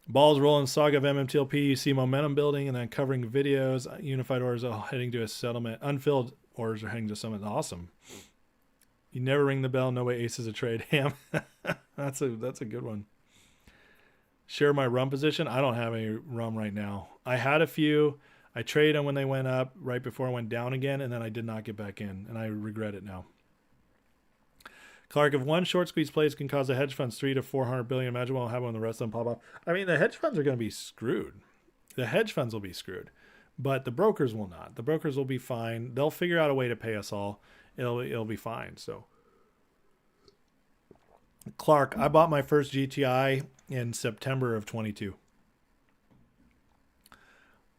Balls rolling, saga of MMTLP. You see momentum building and then covering videos. Unified orders are heading to a settlement. Unfilled orders are heading to settlement. Awesome. You never ring the bell. No way ace is a trade. Ham. That's a good one. Share my rum position. I don't have any rum right now. I had a few. I traded them when they went up right before I went down again, and then I did not get back in, and I regret it now. Clark, if one short squeeze plays can cause the hedge funds 300 to 400 billion, imagine what will happen when the rest of them pop up. I mean, the hedge funds are going to be screwed. The hedge funds will be screwed, but the brokers will not. The brokers will be fine. They'll figure out a way to pay us all. It'll be fine. So, Clark, I bought my first GTI in September of 22.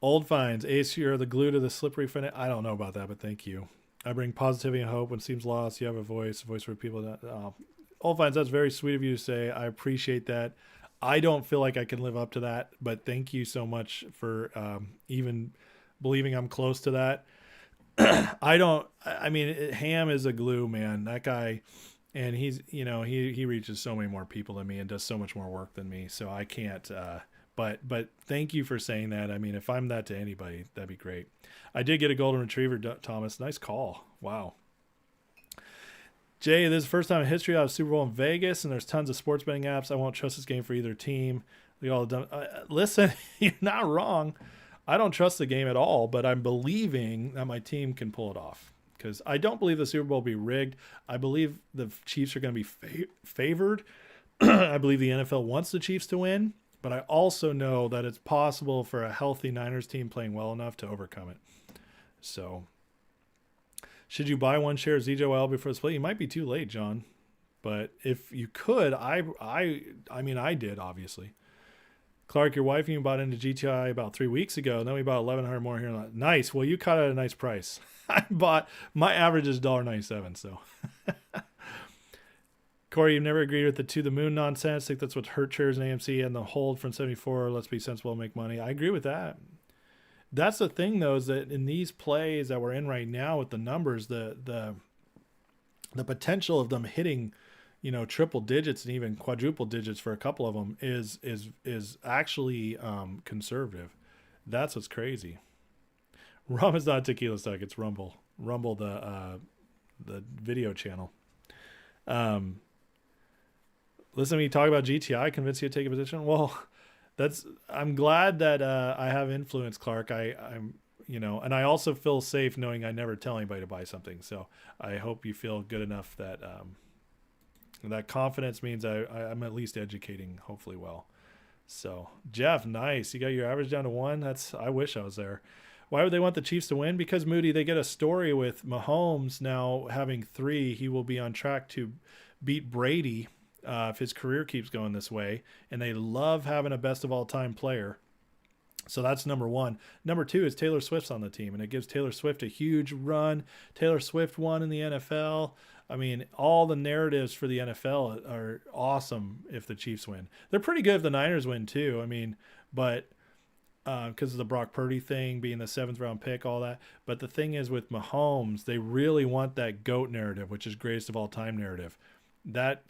Old finds. Ace, you're the glue to the slippery fin. I don't know about that, but thank you. I bring positivity and hope when it seems lost. You have a voice for people that. Old finds, that's very sweet of you to say. I appreciate that. I don't feel like I can live up to that, but thank you so much for even believing I'm close to that. I mean, Ham is a glue, man. That guy, and he's, he reaches so many more people than me and does so much more work than me. So I can't, but thank you for saying that. I mean, if I'm that to anybody, that'd be great. I did get a golden retriever, Thomas. Nice call. Wow. Jay, this is the first time in history I have a Super Bowl in Vegas, and there's tons of sports betting apps. I won't trust this game for either team. Listen, you're not wrong. I don't trust the game at all, but I'm believing that my team can pull it off because I don't believe the Super Bowl will be rigged. I believe the Chiefs are going to be favored. I believe the NFL wants the Chiefs to win, but I also know that it's possible for a healthy Niners team playing well enough to overcome it. So, should you buy one share of ZJYL before the split? You might be too late, John. But if you could, I mean, I did, obviously. Clark, your wife and you bought into GTII about 3 weeks ago, and then we bought 1,100 more here. Nice. Well, you caught it at a nice price. My average is $1.97, so. Corey, you've never agreed with the to the moon nonsense. I think that's what hurt shares in AMC and the hold from 74. Let's be sensible and make money. I agree with that. That's the thing, though, is that in these plays that we're in right now with the numbers, the potential of them hitting, triple digits and even quadruple digits for a couple of them is actually conservative. That's what's crazy. Rum is not tequila stock; it's Rumble. Rumble, the video channel. Listen to me talk about GTI. Convince you to take a position. Well, I'm glad that I have influence, Clark. I'm and I also feel safe knowing I never tell anybody to buy something. So I hope you feel good enough that that confidence means I'm at least educating, hopefully well. So Jeff, nice. You got your average down to 1. I wish I was there. Why would they want the Chiefs to win? Because Moody, they get a story with Mahomes now having 3. He will be on track to beat Brady if his career keeps going this way. And they love having a best of all time player. So that's number 1. Number 2 is Taylor Swift's on the team, and it gives Taylor Swift a huge run. Taylor Swift won in the NFL. I mean, all the narratives for the NFL are awesome if the Chiefs win. They're pretty good if the Niners win too. I mean, but because of the Brock Purdy thing, being the 7th round pick, all that. But the thing is with Mahomes, they really want that GOAT narrative, which is greatest of all time narrative. That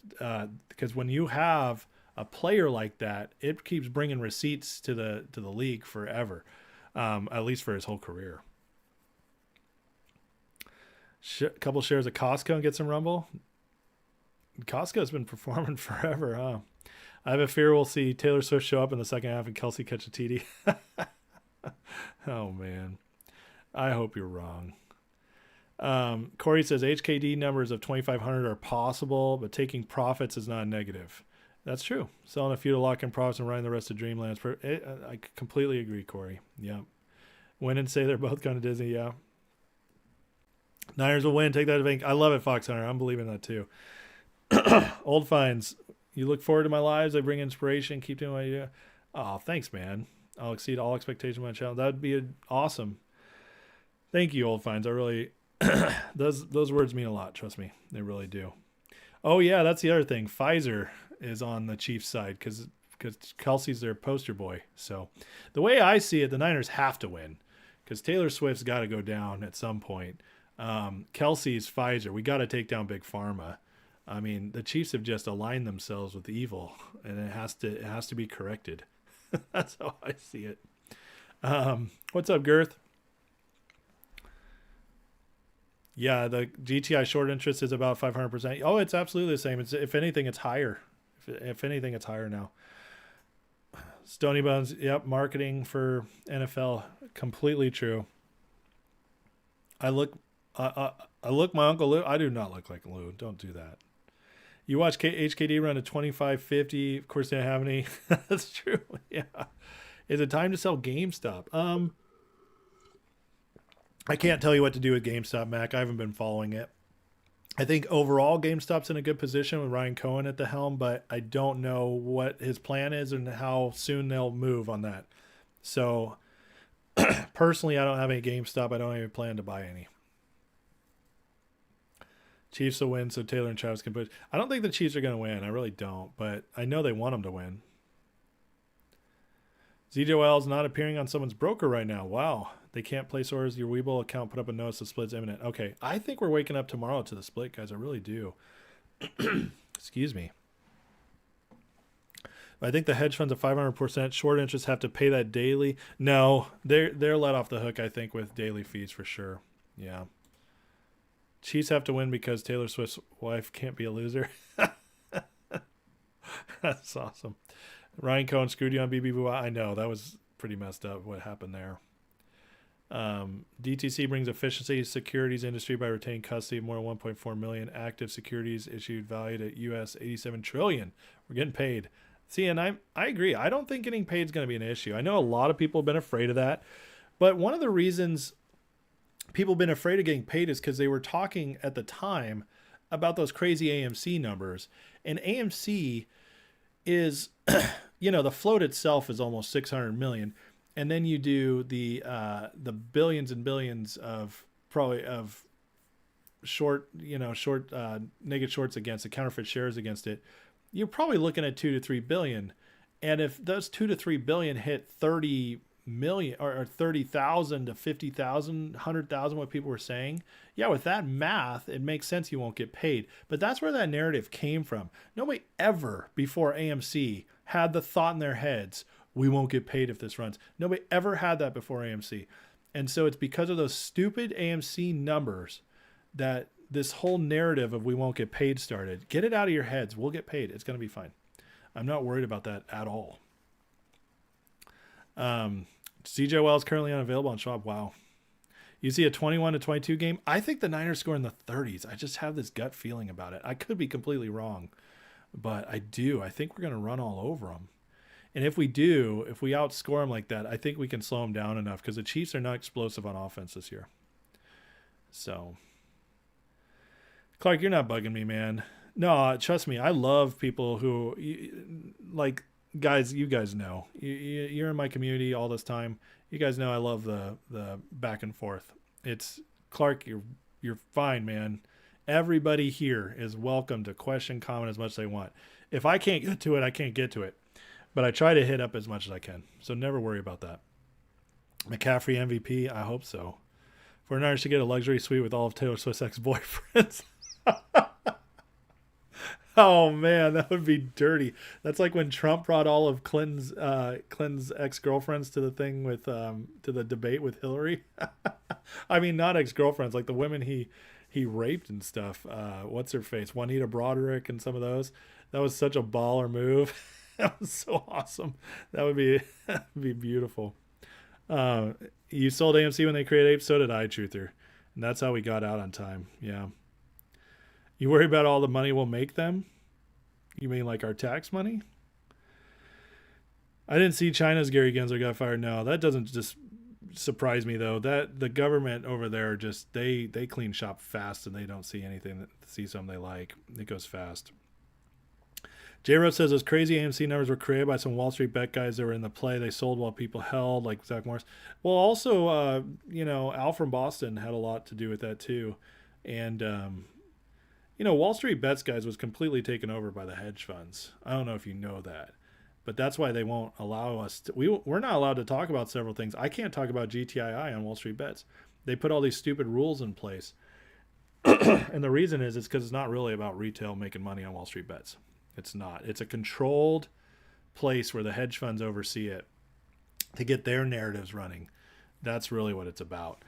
because when you have a player like that, it keeps bringing receipts to the league forever, at least for his whole career. Couple shares of Costco and get some Rumble. Costco's been performing forever, huh? I have a fear we'll see Taylor Swift show up in the second half and Kelsey catch a TD. Oh, man. I hope you're wrong. Corey says HKD numbers of 2,500 are possible, but taking profits is not a negative. That's true. Selling a few to lock in profits and riding the rest of Dreamlands. I completely agree, Corey. Yeah. Win and say they're both going to Disney. Yeah. Niners will win. Take that to bank. I love it, Fox Hunter. I'm believing that too. Old finds. You look forward to my lives. I bring inspiration. Keep doing what you do. Oh, thanks, man. I'll exceed all expectations of my channel. That would be awesome. Thank you, Old finds. I really those words mean a lot. Trust me, they really do. Oh yeah, that's the other thing. Pfizer is on the Chiefs side because Kelsey's their poster boy. So the way I see it, the Niners have to win because Taylor Swift's got to go down at some point. Kelsey's Pfizer. We got to take down Big Pharma. I mean, the Chiefs have just aligned themselves with evil, and it has to be corrected. That's how I see it. What's up, Girth? Yeah, the GTI short interest is about 500%. Oh, it's absolutely the same. If anything, it's higher. If anything, it's higher now. Stony Bones, yep, marketing for NFL, completely true. I look my Uncle Lou. I do not look like Lou. Don't do that. You watch HKD run to 25.50. Of course, they don't have any. That's true. Yeah. Is it time to sell GameStop? I can't tell you what to do with GameStop, Mac. I haven't been following it. I think overall GameStop's in a good position with Ryan Cohen at the helm, but I don't know what his plan is and how soon they'll move on that. So personally, I don't have any GameStop. I don't even plan to buy any. Chiefs will win, so Taylor and Travis can push. I don't think the Chiefs are going to win. I really don't, but I know they want them to win. ZJYL is not appearing on someone's broker right now. Wow. They can't place orders. Your Webull account put up a notice the split's imminent. Okay. I think we're waking up tomorrow to the split, guys. I really do. Excuse me. I think the hedge funds at 500% short interest have to pay that daily. No, they're let off the hook, I think, with daily fees for sure. Yeah. Chiefs have to win because Taylor Swift's wife can't be a loser. That's awesome. Ryan Cohen screwed you on BBBY. I know, that was pretty messed up what happened there. DTC brings efficiency to securities industry by retaining custody of more than 1.4 million active securities issued valued at US 87 trillion. We're getting paid. See, and I agree. I don't think getting paid is going to be an issue. I know a lot of people have been afraid of that. But one of the reasons people have been afraid of getting paid is because they were talking at the time about those crazy AMC numbers. And AMC is, the float itself is almost 600 million. And then you do the billions and billions of short naked shorts against it, counterfeit shares against it. You're probably looking at 2 to 3 billion. And if those 2 to 3 billion hit 30 million or 30,000 to 50,000, 100,000, what people were saying, yeah, with that math, it makes sense you won't get paid. But that's where that narrative came from. Nobody ever before AMC had the thought in their heads, we won't get paid if this runs. Nobody ever had that before AMC. And so it's because of those stupid AMC numbers that this whole narrative of we won't get paid started. Get it out of your heads. We'll get paid. It's going to be fine. I'm not worried about that at all. ZJYL is currently unavailable on Schwab. Wow. You see a 21-22 game. I think the Niners score in the 30s. I just have this gut feeling about it. I could be completely wrong, but I do. I think we're going to run all over them. And if we outscore them like that, I think we can slow them down enough because the Chiefs are not explosive on offense this year. So, Clark, you're not bugging me, man. No, trust me. I love people who, like, guys, you guys know. You're in my community all this time. You guys know I love the back and forth. It's, Clark, you're fine, man. Everybody here is welcome to question, comment as much as they want. If I can't get to it, I can't get to it. But I try to hit up as much as I can. So never worry about that. McCaffrey MVP? I hope so. 49ers should get a luxury suite with all of Taylor Swift's ex-boyfriends. Oh, man, that would be dirty. That's like when Trump brought all of Clinton's ex-girlfriends to the thing with to the debate with Hillary. I mean, not ex-girlfriends, like the women he raped and stuff. What's her face? Juanita Broderick and some of those. That was such a baller move. That was so awesome. That would be beautiful. You sold AMC when they created Ape, so did I, Truther. And that's how we got out on time. Yeah. You worry about all the money we'll make them? You mean like our tax money? I didn't see China's Gary Gensler got fired. No, that doesn't just surprise me, though. That the government over there just, they clean shop fast and they don't see anything, see something they like. It goes fast. J-Rod says those crazy AMC numbers were created by some Wall Street bet guys that were in the play. They sold while people held, like Zach Morris. Well, also, Al from Boston had a lot to do with that too. And, Wall Street bets guys was completely taken over by the hedge funds. I don't know if you know that. But that's why they won't allow us to. We're not allowed to talk about several things. I can't talk about GTII on Wall Street Bets. They put all these stupid rules in place. And the reason is it's because it's not really about retail making money on Wall Street Bets. It's not. It's a controlled place where the hedge funds oversee it to get their narratives running. That's really what it's about.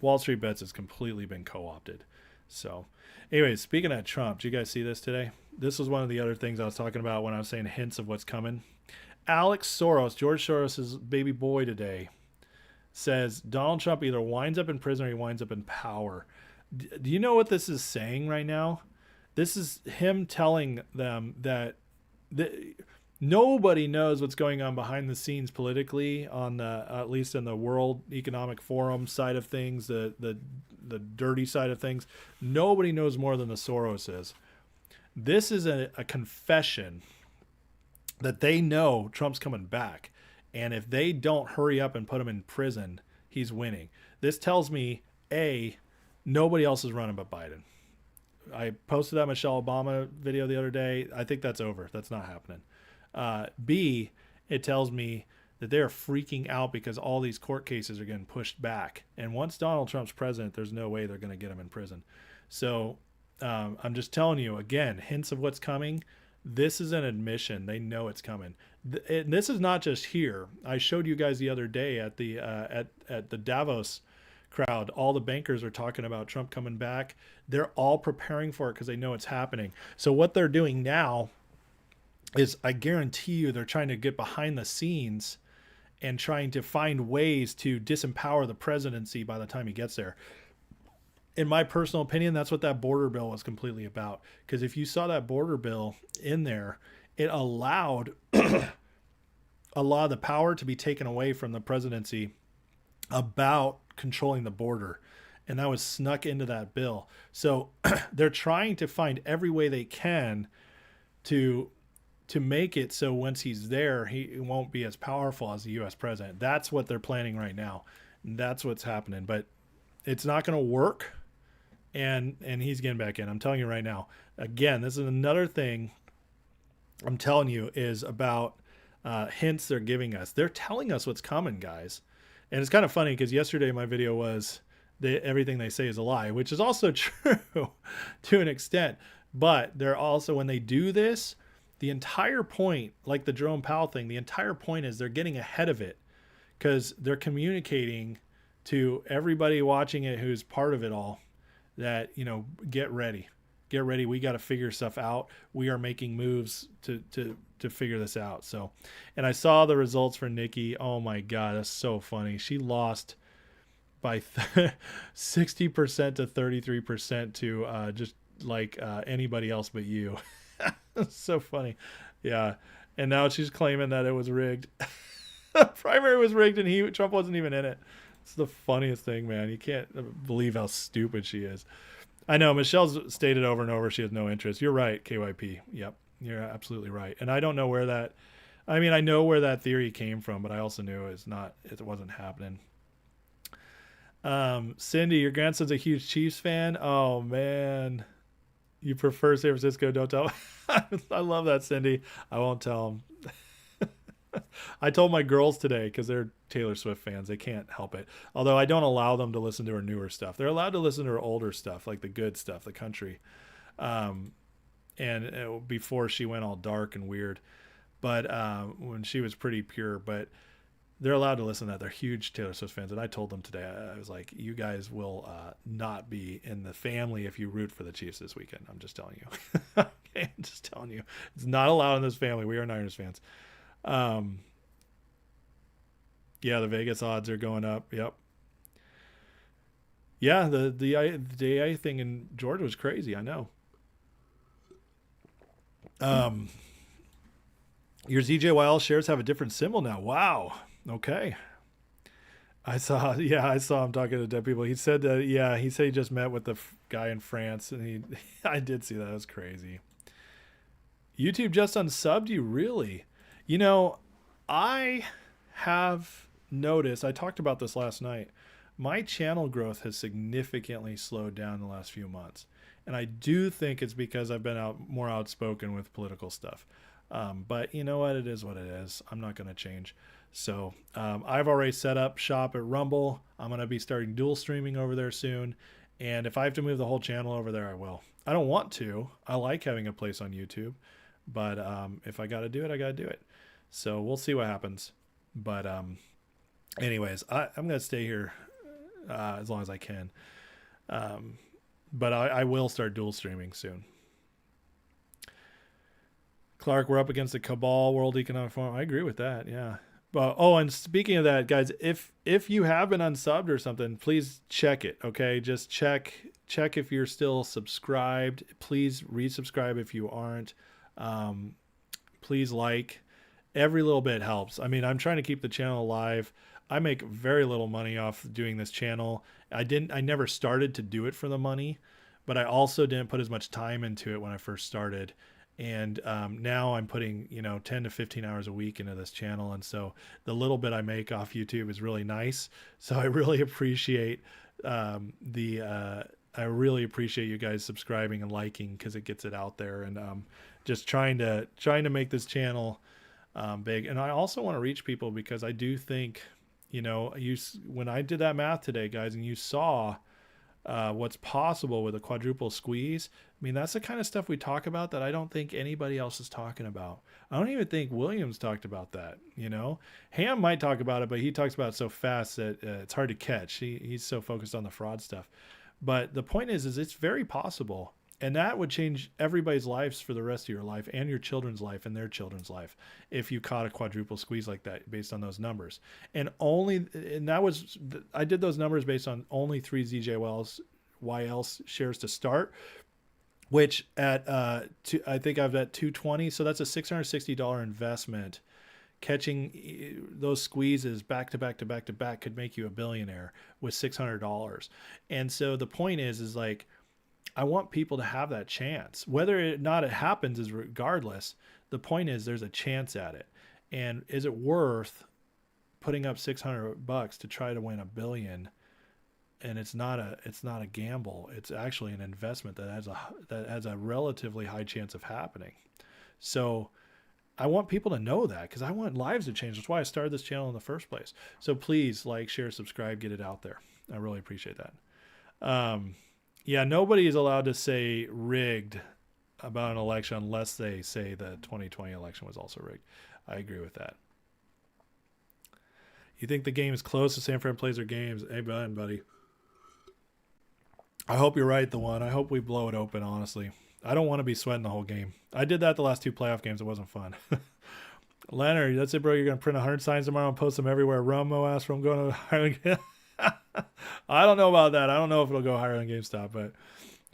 Wall Street Bets has completely been co-opted. So, anyways, speaking of Trump, did you guys see this today? This was one of the other things I was talking about when I was saying hints of what's coming. Alex Soros, George Soros' baby boy today, says Donald Trump either winds up in prison or he winds up in power. Do you know what this is saying right now? This is him telling them that nobody knows what's going on behind the scenes politically on the, at least in the World Economic Forum side of things, the dirty side of things. Nobody knows more than the Soroses. This is a confession that they know Trump's coming back. And if they don't hurry up and put him in prison, he's winning. This tells me, A, nobody else is running but Biden. I posted that Michelle Obama video the other day. I think that's over. That's not happening. B, it tells me that they are freaking out because all these court cases are getting pushed back. And once Donald Trump's president, there's no way they're going to get him in prison. So I'm just telling you, again, hints of what's coming. This is an admission. They know it's coming. This is not just here. I showed you guys the other day at the Davos crowd. All the bankers are talking about Trump coming back. They're all preparing for it because they know it's happening. So what they're doing now is, I guarantee you, they're trying to get behind the scenes and trying to find ways to disempower the presidency by the time he gets there. In my personal opinion, that's what that border bill was completely about. Because if you saw that border bill in there, it allowed a lot of the power to be taken away from the presidency about controlling the border. And that was snuck into that bill. So they're trying to find every way they can to make it so once he's there, he won't be as powerful as the U.S. president. That's what they're planning right now. And that's what's happening. But it's not going to work. And he's getting back in. I'm telling you right now. Again, this is another thing I'm telling you is about hints they're giving us. They're telling us what's coming, guys. And it's kind of funny because yesterday my video was everything they say is a lie, which is also true to an extent. But they're also, when they do this, the entire point, like the Jerome Pal thing, the entire point is they're getting ahead of it because they're communicating to everybody watching it who's part of it all that, you know, get ready. We got to figure stuff out. We are making moves to figure this out. So, and I saw the results for Nikki. Oh my God, that's so funny. She lost by 60% to 33% to just like anybody else but you. That's so funny. Yeah. And now she's claiming that it was rigged. The primary was rigged and Trump wasn't even in it. It's the funniest thing, man. You can't believe how stupid she is. I know Michelle's stated over and over she has no interest. You're right, KYP. Yep, you're absolutely right. And I don't know where that, I mean, I know where that theory came from, but I also knew it wasn't happening. Cindy, your grandson's a huge Chiefs fan. Oh man, you prefer San Francisco? Don't tell. I love that, Cindy. I won't tell him. I told my girls today because they're Taylor Swift fans. They can't help it. Although I don't allow them to listen to her newer stuff. They're allowed to listen to her older stuff, like the good stuff, the country. Before she went all dark and weird. But when she was pretty pure. But they're allowed to listen to that. They're huge Taylor Swift fans. And I told them today, I was like, you guys will not be in the family if you root for the Chiefs this weekend. I'm just telling you. Okay, I'm just telling you. It's not allowed in this family. We are Niners fans. Yeah, the Vegas odds are going up. Yep. Yeah, the AI thing in Georgia was crazy. I know. Your ZJYL shares have a different symbol now. Wow. Okay. I saw him talking to dead people. He said that, he said he just met with the guy in France, and I did see that. It was crazy. YouTube just unsubbed you, really? You know, I have noticed, I talked about this last night, my channel growth has significantly slowed down in the last few months. And I do think it's because I've been more outspoken with political stuff. But you know what? It is what it is. I'm not going to change. So I've already set up shop at Rumble. I'm going to be starting dual streaming over there soon. And if I have to move the whole channel over there, I will. I don't want to. I like having a place on YouTube. But if I got to do it, I got to do it. So we'll see what happens. But anyways, I'm going to stay here as long as I can. But I will start dual streaming soon. Clark, we're up against the cabal, World Economic Forum. I agree with that. Yeah. But and speaking of that, guys, if you have been unsubbed or something, please check it. Okay, just check if you're still subscribed. Please resubscribe if you aren't. Please like. Every little bit helps. I mean, I'm trying to keep the channel alive. I make very little money off doing this channel. I never started to do it for the money, but I also didn't put as much time into it when I first started. And now I'm putting 10 to 15 hours a week into this channel, and so the little bit I make off YouTube is really nice. So I really appreciate I really appreciate you guys subscribing and liking, because it gets it out there. And just trying to make this channel big. And I also want to reach people because I do think, when I did that math today, guys, and you saw what's possible with a quadruple squeeze. I mean, that's the kind of stuff we talk about that I don't think anybody else is talking about. I don't even think Williams talked about that. Ham might talk about it, but he talks about it so fast that it's hard to catch. He's so focused on the fraud stuff. But the point is it's very possible. And that would change everybody's lives for the rest of your life and your children's life and their children's life if you caught a quadruple squeeze like that based on those numbers. I did those numbers based on only 3 ZJYL shares to start, which I think I've at 220. So that's a $660 investment. Catching those squeezes back to back to back to back could make you a billionaire with $600. And so the point is like, I want people to have that chance. Whether or not it happens is regardless. The point is there's a chance at it. And is it worth putting up $600 to try to win $1 billion? And it's not a gamble. It's actually an investment that has a relatively high chance of happening. So I want people to know that because I want lives to change. That's why I started this channel in the first place. So please like, share, subscribe, get it out there. I really appreciate that. Yeah, nobody is allowed to say rigged about an election unless they say the 2020 election was also rigged. I agree with that. You think the game is close to San Fran plays their games? Hey, buddy. I hope you're right, the one. I hope we blow it open, honestly. I don't want to be sweating the whole game. I did that the last 2 playoff games. It wasn't fun. Leonard, that's it, bro. You're going to print 100 signs tomorrow and post them everywhere. Romo asked from going to Highland. I don't know about that. I don't know if it'll go higher than GameStop, but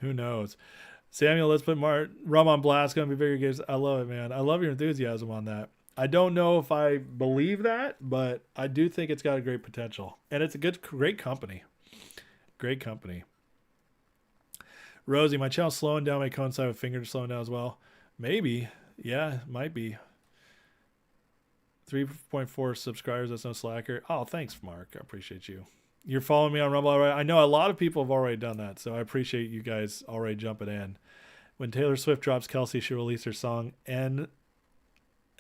who knows? Samuel, let's put rum on blast. Going to be bigger games. I love it, man. I love your enthusiasm on that. I don't know if I believe that, but I do think it's got a great potential. And it's a great company. Great company. Rosie, my channel's slowing down. May coincide with Finger slowing down as well. Maybe. Yeah, might be. 3.4 subscribers. That's no slacker. Oh, thanks, Mark. I appreciate you. You're following me on Rumble already. I know a lot of people have already done that, so I appreciate you guys already jumping in. When Taylor Swift drops Kelsey, she'll release her song N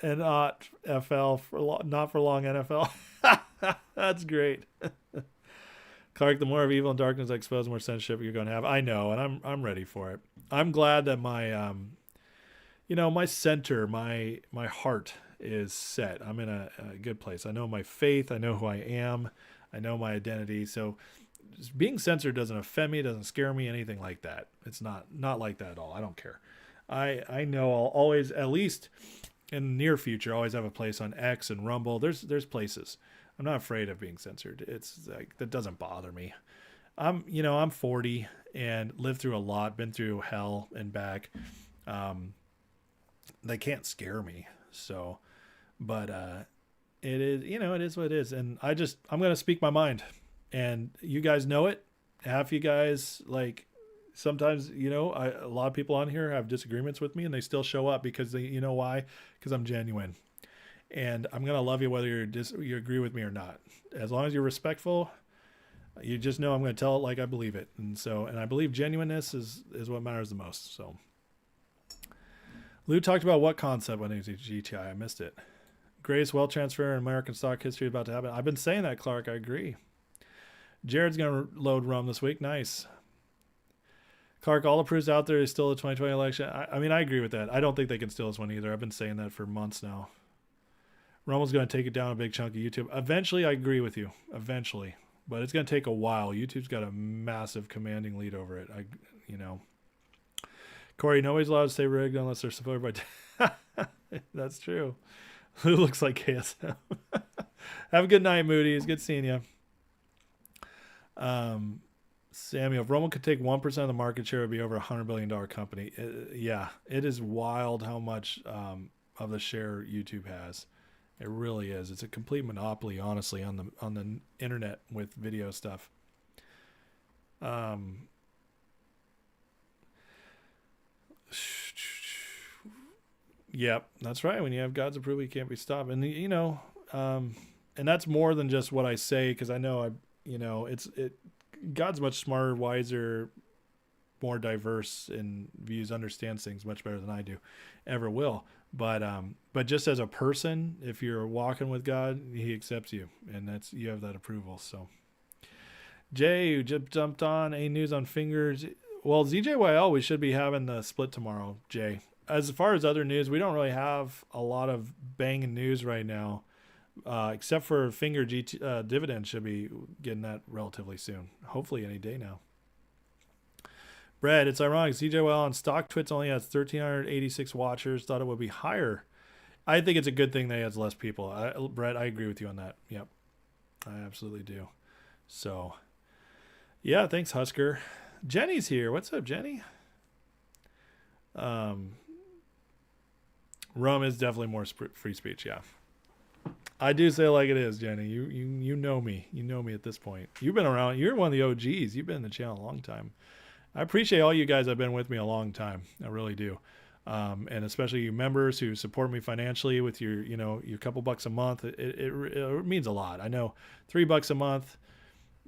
not FL for not for long NFL. That's great. Clark, the more of evil and darkness I expose, the more censorship you're going to have. I know, and I'm ready for it. I'm glad that my my center, my heart is set. I'm in a good place. I know my faith. I know who I am. I know my identity. So being censored doesn't offend me, doesn't scare me, anything like that. It's not like that at all. I don't care. I know I'll always, at least in the near future, always have a place on X and Rumble. There's places. I'm not afraid of being censored. It's like, that doesn't bother me. I'm 40 and lived through a lot, been through hell and back. They can't scare me. So, but, it is, it is what it is. And I'm going to speak my mind, and you guys know it. Half you guys, like, sometimes, a lot of people on here have disagreements with me and they still show up because why? Because I'm genuine, and I'm going to love you whether you agree with me or not. As long as you're respectful, you just know I'm going to tell it like I believe it. And I believe genuineness is what matters the most. So Lou talked about what concept when he was at GTII. I missed it. Greatest wealth transfer in American stock history about to happen. I've been saying that, Clark. I agree. Jared's going to load rum this week. Nice. Clark, all the proofs out there is still the 2020 election. I mean, I agree with that. I don't think they can steal this one either. I've been saying that for months now. Rummel's going to take it down a big chunk of YouTube. Eventually, I agree with you. Eventually. But it's going to take a while. YouTube's got a massive commanding lead over it. Corey, nobody's allowed to say rigged unless they're supported by... That's true. Who looks like KSM? Have a good night, Moody. It's good seeing you. Samuel, if Roman could take 1% of the market share, it would be over $100 billion company. It is wild how much of the share YouTube has. It really is. It's a complete monopoly, honestly, on the internet with video stuff. Yep, that's right. When you have God's approval, you can't be stopped. And and that's more than just what I say, because I know God's much smarter, wiser, more diverse in views, understands things much better than I do, ever will. But just as a person, if you're walking with God, he accepts you, and you have that approval. So Jay, you just jumped on. Any news on fingers? Well, ZJYL, we should be having the split tomorrow, Jay. As far as other news, we don't really have a lot of banging news right now, except for Finger dividend should be getting that relatively soon. Hopefully any day now. Brad, it's ironic. ZJYL on StockTwits only has 1,386 watchers. Thought it would be higher. I think it's a good thing that he has less people. Brad, I agree with you on that. Yep, I absolutely do. So, yeah, thanks, Husker. Jenny's here. What's up, Jenny? Rome is definitely more free speech. Yeah, I do say it like it is, Jenny. You know me. You know me at this point. You've been around. You're one of the OGs. You've been in the channel a long time. I appreciate all you guys that have been with me a long time. I really do. And especially you members who support me financially with your couple bucks a month. It means a lot. I know $3 a month,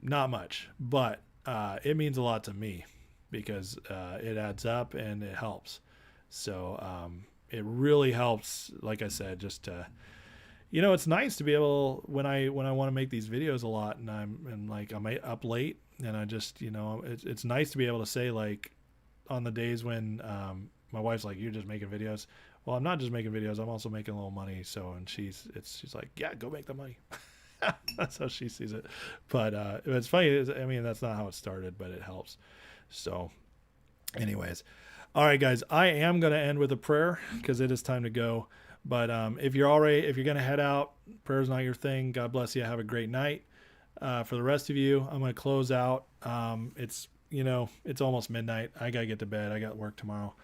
not much, but it means a lot to me because it adds up and it helps. So it really helps. Like I said, just it's nice to be able when I want to make these videos a lot and I'm up late and I just it's nice to be able to say, like, on the days when my wife's like, you're just making videos. Well, I'm not just making videos. I'm also making a little money. So, and she's like, yeah, go make the money. That's how she sees it. But it's funny. I mean, that's not how it started, but it helps. So anyways, all right, guys, I am going to end with a prayer because it is time to go. But if you're going to head out, prayer's not your thing. God bless you. Have a great night. For the rest of you, I'm going to close out. It's almost midnight. I got to get to bed. I got work tomorrow.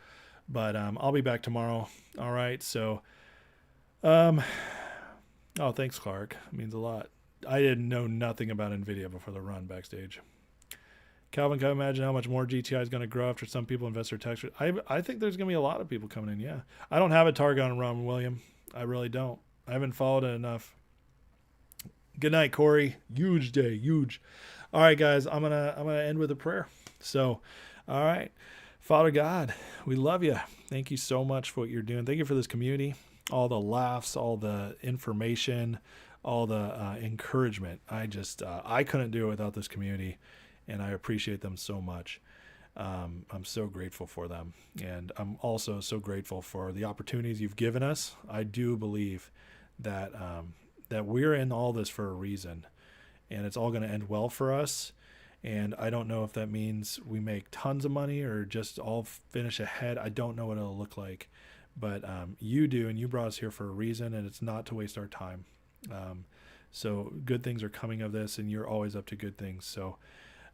But I'll be back tomorrow. All right. So, oh, thanks, Clark. It means a lot. I didn't know nothing about NVIDIA before the run backstage. Calvin, can I imagine how much more GTI is going to grow after some people invest their tax? I think there's going to be a lot of people coming in. Yeah. I don't have a target on Ron William. I really don't. I haven't followed it enough. Good night, Corey. Huge day. Huge. All right, guys, I'm going to end with a prayer. So, all right. Father God, we love you. Thank you so much for what you're doing. Thank you for this community, all the laughs, all the information, all the encouragement. I couldn't do it without this community, and I appreciate them so much. I'm so grateful for them, and I'm also so grateful for the opportunities you've given us. I do believe that that we're in all this for a reason, and it's all going to end well for us. And I don't know if that means we make tons of money or just all finish ahead. I don't know what it'll look like, but you do, and you brought us here for a reason, and it's not to waste our time. So good things are coming of this, and you're always up to good things. So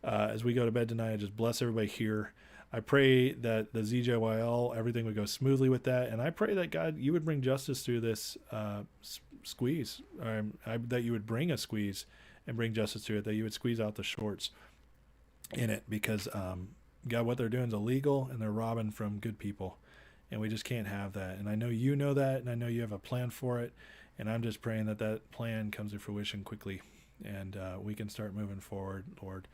as we go to bed tonight, I just bless everybody here. I pray that the ZJYL, everything would go smoothly with that, and I pray that, God, you would bring justice through this squeeze, that you would bring a squeeze and bring justice to it, that you would squeeze out the shorts in it, because God, what they're doing is illegal, and they're robbing from good people, and we just can't have that. And I know you know that, and I know you have a plan for it, and I'm just praying that that plan comes to fruition quickly, and we can start moving forward, Lord,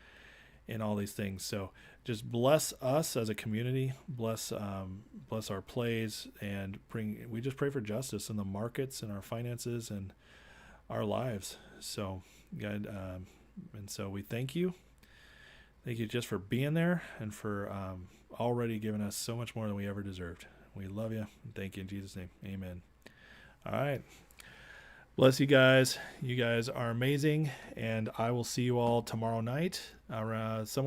in all these things. So just bless us as a community, bless our plays, and we just pray for justice in the markets and our finances and our lives. So God, and so we thank you. Thank you just for being there and for already giving us so much more than we ever deserved. We love you. And thank you in Jesus' name. Amen. All right. Bless you guys. You guys are amazing. And I will see you all tomorrow night around somewhere.